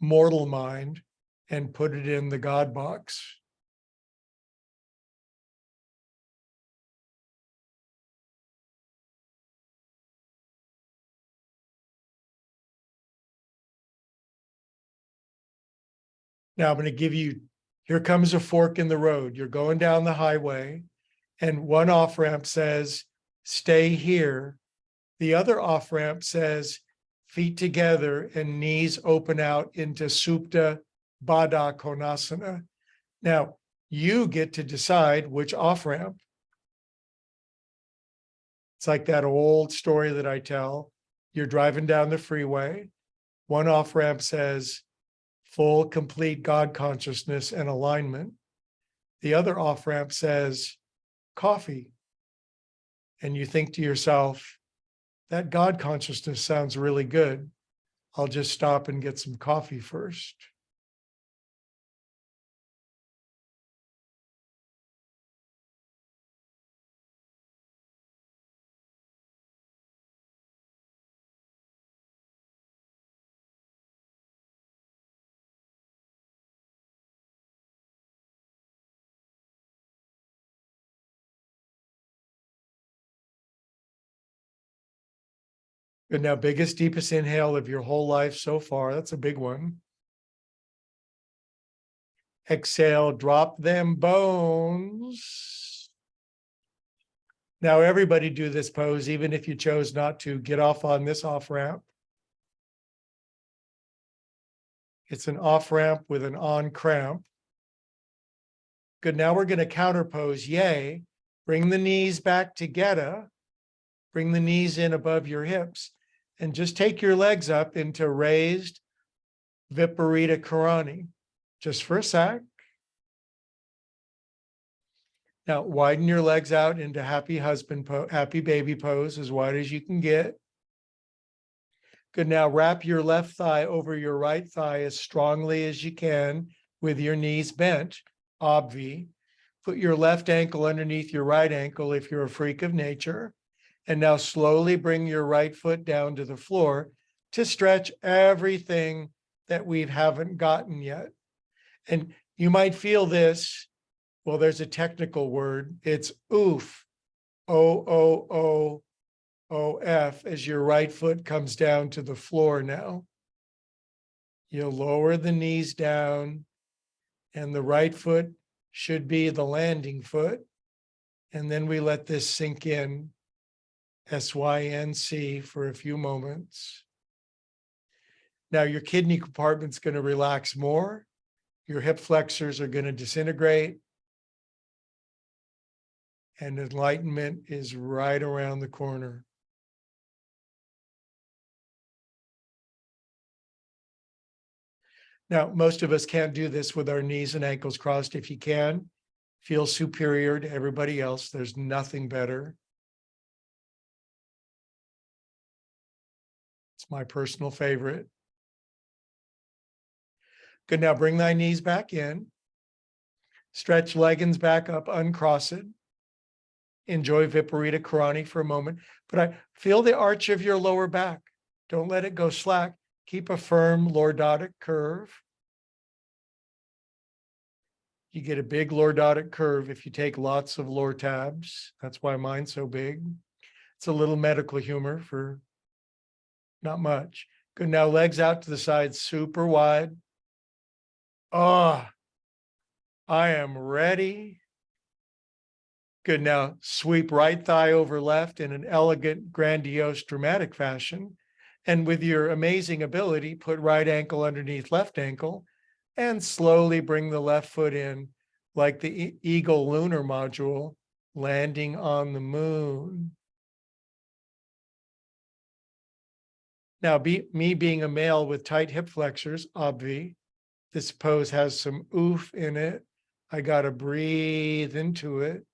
mortal mind and put it in the God box. Now I'm going to give you, here comes a fork in the road. You're going down the highway and one off ramp says, stay here. The other off ramp says, feet together and knees open out into Supta Baddha Konasana. Now you get to decide which off ramp. It's like that old story that I tell. You're driving down the freeway. One off ramp says, full, complete God consciousness and alignment. The other off ramp says, coffee. And you think to yourself, that God consciousness sounds really good. I'll just stop and get some coffee first. Good. Now, biggest, deepest inhale of your whole life so far. That's a big one. Exhale, drop them bones. Now, everybody do this pose, even if you chose not to. Get off on this off ramp. It's an off ramp with an on cramp. Good. Now we're going to counter pose. Yay. Bring the knees back together. Bring the knees in above your hips. And just take your legs up into raised Viparita Karani. Just for a sec. Now widen your legs out into happy husband pose, happy baby pose, as wide as you can get. Good. Now wrap your left thigh over your right thigh as strongly as you can with your knees bent, obvi. Put your left ankle underneath your right ankle if you're a freak of nature. And now slowly bring your right foot down to the floor to stretch everything that we haven't gotten yet. And you might feel this, well, there's a technical word. It's oof, O-O-O-O-F, as your right foot comes down to the floor now. You'll lower the knees down and the right foot should be the landing foot. And then we let this sink in, S-Y-N-C, for a few moments. Now your kidney compartment's going to relax more. Your hip flexors are going to disintegrate. And enlightenment is right around the corner. Now, most of us can't do this with our knees and ankles crossed. If you can, feel superior to everybody else. There's nothing better. It's my personal favorite. Good. Now bring thy knees back in. Stretch leggings back up, uncross it. Enjoy Viparita Karani for a moment, but I feel the arch of your lower back. Don't let it go slack. Keep a firm lordotic curve. You get a big lordotic curve if you take lots of Lortabs. That's why mine's so big. It's a little medical humor for not much. Good. Now legs out to the side, super wide. Oh, I am ready. Good. Now sweep right thigh over left in an elegant, grandiose, dramatic fashion. And with your amazing ability, put right ankle underneath left ankle and slowly bring the left foot in like the Eagle lunar module landing on the moon. Now, me being a male with tight hip flexors, obvi, this pose has some oof in it. I got to breathe into it.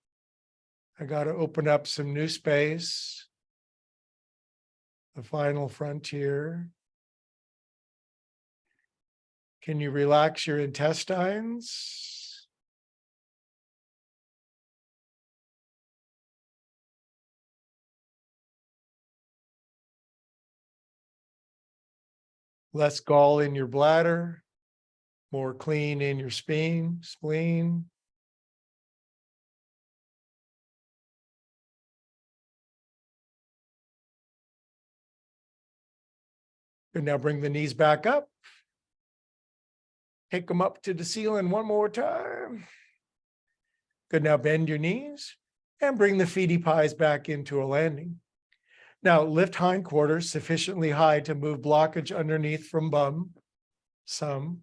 I got to open up some new space. The final frontier. Can you relax your intestines? Less gall in your bladder, more clean in your spleen. And now bring the knees back up. Take them up to the ceiling one more time. Good, now bend your knees and bring the feety pies back into a landing. Now lift hindquarters sufficiently high to move blockage underneath from bum. Some.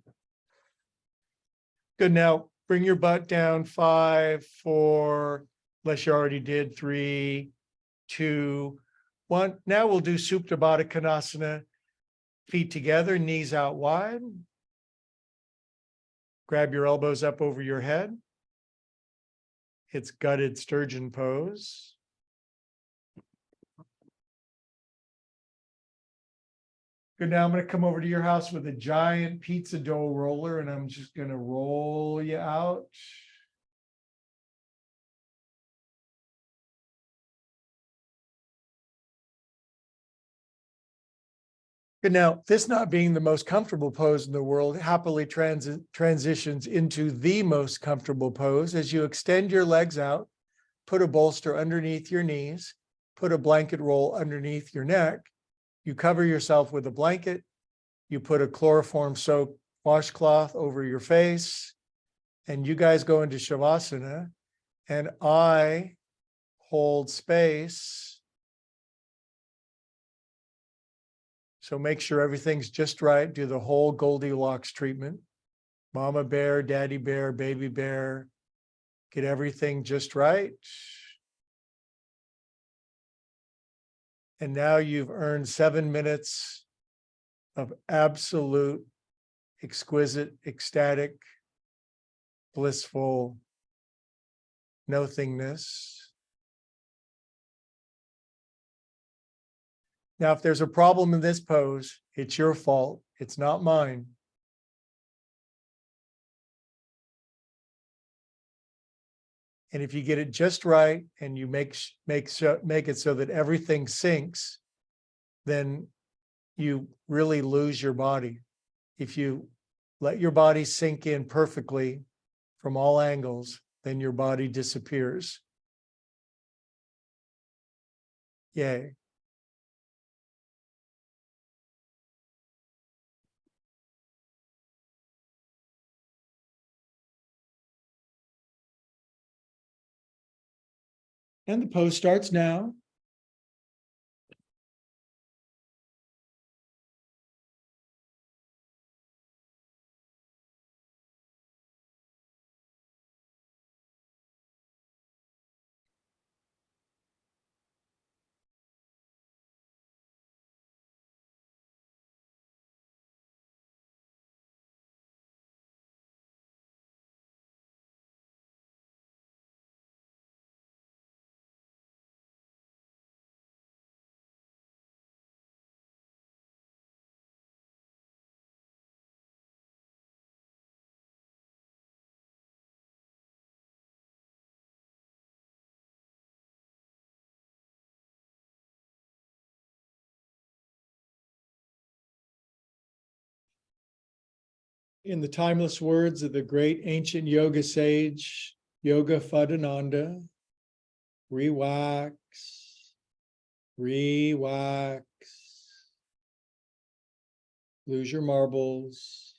Good, now bring your butt down, 5, 4, unless you already did, 3, 2, 1. Now we'll do Supta Baddha Konasana. Feet together, knees out wide. Grab your elbows up over your head. It's gutted sturgeon pose. Good, now I'm going to come over to your house with a giant pizza dough roller, and I'm just going to roll you out. Good, now this not being the most comfortable pose in the world happily transitions into the most comfortable pose as you extend your legs out, put a bolster underneath your knees, put a blanket roll underneath your neck. You cover yourself with a blanket. You put a chloroform soaked washcloth over your face, and you guys go into Shavasana, and I hold space. So make sure everything's just right. Do the whole Goldilocks treatment. Mama bear, daddy bear, baby bear. Get everything just right. And now you've earned 7 minutes of absolute, exquisite, ecstatic, blissful nothingness. Now, if there's a problem in this pose, it's your fault. It's not mine. And if you get it just right and you make it so that everything sinks, then you really lose your body. If you let your body sink in perfectly from all angles, then your body disappears. Yay. And the pose starts now. In the timeless words of the great ancient yoga sage, Yoga Fadinanda, re-wax, re-wax, lose your marbles.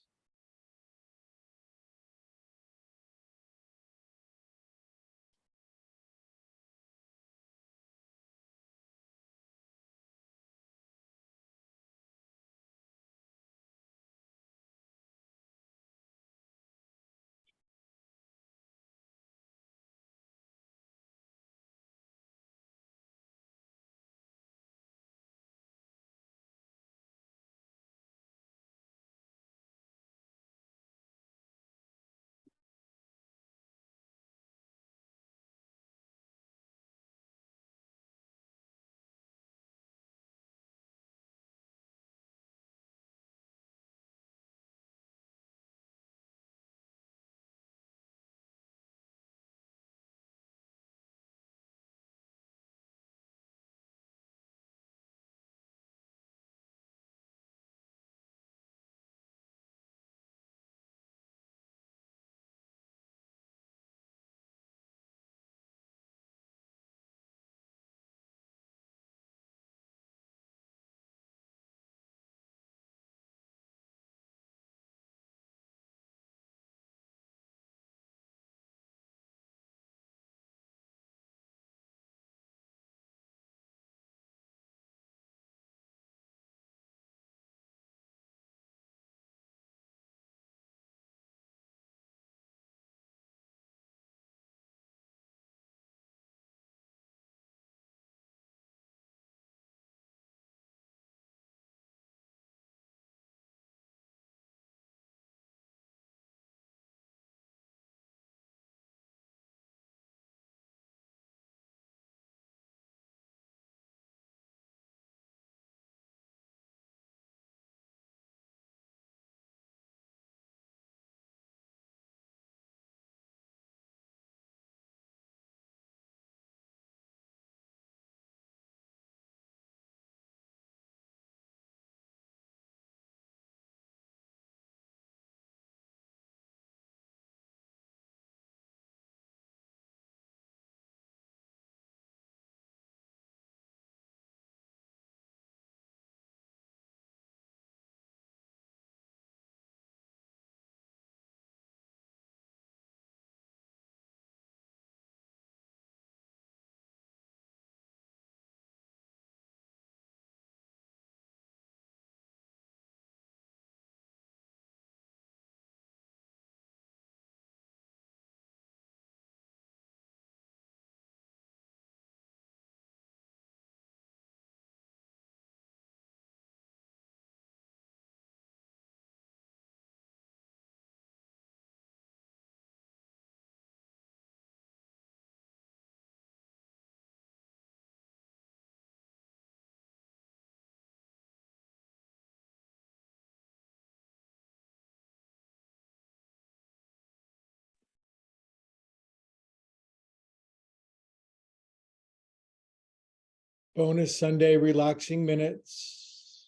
Bonus Sunday relaxing minutes.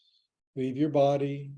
Leave your body.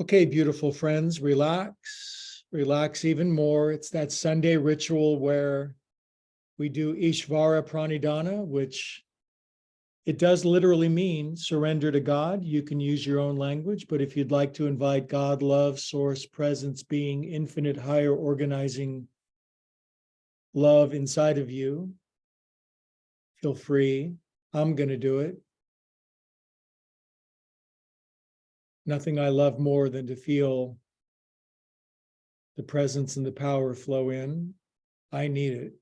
Okay, beautiful friends, relax, relax even more. It's that Sunday ritual where we do Ishvara Pranidhana, which it does literally mean surrender to God. You can use your own language, but if you'd like to invite God, love, source, presence, being, infinite, higher organizing love inside of you, feel free. I'm going to do it. Nothing I love more than to feel the presence and the power flow in. I need it.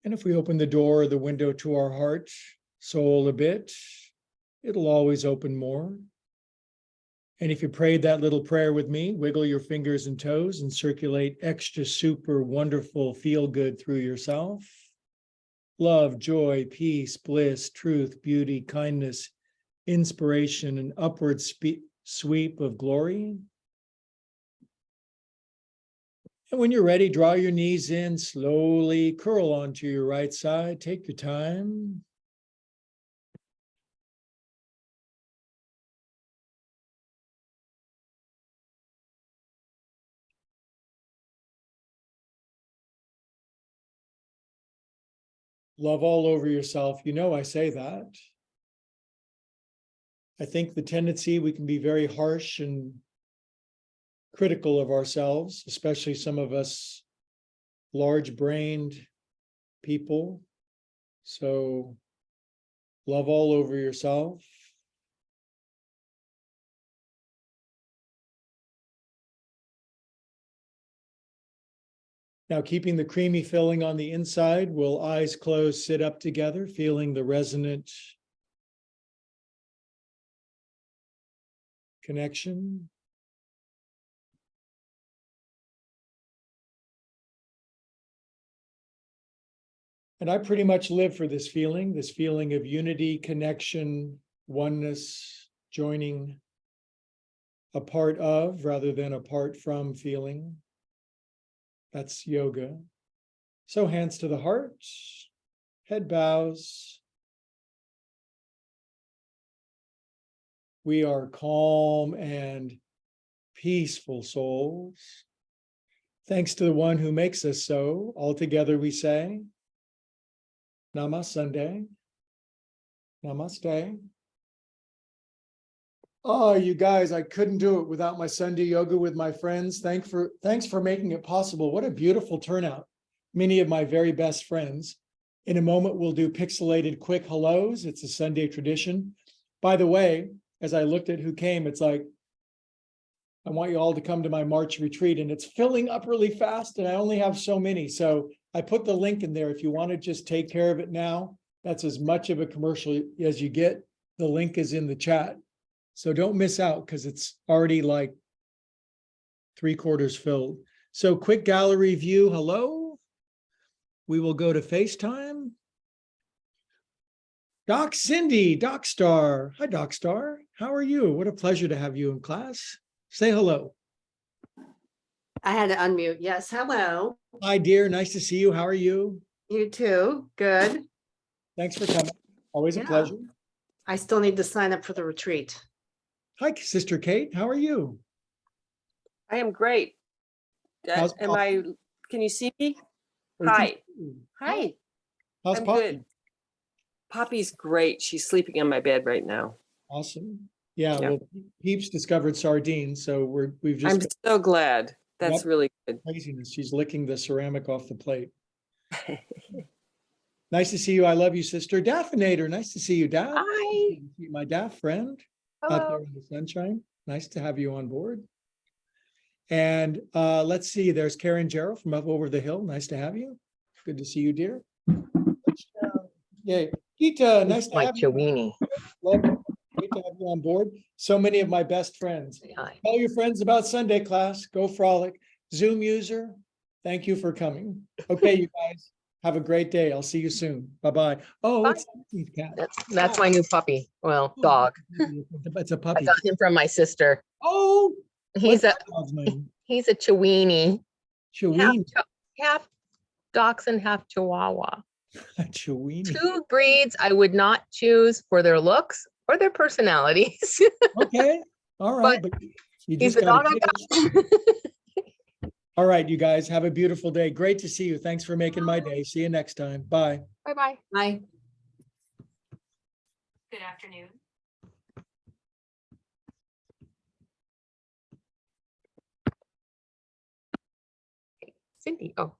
And if we open the door or the window to our heart, soul a bit, it'll always open more. And if you prayed that little prayer with me, wiggle your fingers and toes and circulate extra super wonderful feel good through yourself. Love, joy, peace, bliss, truth, beauty, kindness, inspiration, and upward sweep of glory. And when you're ready, draw your knees in, slowly curl onto your right side. Take your time. Love all over yourself. You know, I say that. I think the tendency, we can be very harsh and critical of ourselves, especially some of us large-brained people. So love all over yourself. Now, keeping the creamy filling on the inside, we'll eyes closed, sit up together, feeling the resonant connection. And I pretty much live for this feeling of unity, connection, oneness, joining, a part of rather than apart from feeling. That's yoga. So hands to the heart, head bows. We are calm and peaceful souls. Thanks to the one who makes us so, all together we say, Namaste. Namaste. Oh, you guys, I couldn't do it without my Sunday yoga with my friends. Thanks for making it possible. What a beautiful turnout. Many of my very best friends. In a moment, we'll do pixelated quick hellos. It's a Sunday tradition. By the way, as I looked at who came, it's like, I want you all to come to my March retreat, and it's filling up really fast, and I only have so many. So I put the link in there. If you want to just take care of it now, that's as much of a commercial as you get. The link is in the chat. So don't miss out because it's already like 3/4 filled. So quick gallery view. Hello. We will go to FaceTime. Doc Cindy, Doc Star. Hi, Doc Star. How are you? What a pleasure to have you in class. Say hello. I had to unmute. Yes, hello. Hi, dear. Nice to see you. How are you? You too. Good. Thanks for coming. Always a Yeah. pleasure. I still need to sign up for the retreat. Hi, Sister Kate. How are you? I am great. How's Can you see me? We can Hi. see you. Hi, How's I'm Poppy? good. Poppy's great. She's sleeping on my bed right now. Awesome. Yeah, Yeah. well, Peeps discovered sardines, so we've just I'm been so glad. That's Yep. really good. craziness. She's licking the ceramic off the plate. Nice to see you. I love you, Sister. Daphnator. Nice to see you, Daph. Hi. My Daph friend out there Hello. in the sunshine. Nice to have you on board. And let's see, there's Karen Jarrell from up over the hill. Nice to have you. Good to see you, dear. Yay. Gita, nice to My have you. Chewini. Welcome. Great to have you on board. So many of my best friends. Hi. Tell your friends about Sunday class. Go frolic. Zoom user, thank you for coming. Okay, you guys, have a great day. I'll see you soon. Bye-bye. Oh, Bye. it's a cat. That's my new puppy. Well, dog. It's a I puppy. got him from my sister. Oh, He's what's that dog's name? a Chewini. Chewini. Half dachshund, half Chihuahua. Chewini. Two breeds I would not choose for their looks or their personalities. Okay, all right, but you He's just the got dog I to. got. All right, you guys, have a beautiful day. Great to see you. Thanks for making my day. See you next time. Bye. Bye-bye. Hi. Good afternoon. Cindy. Oh.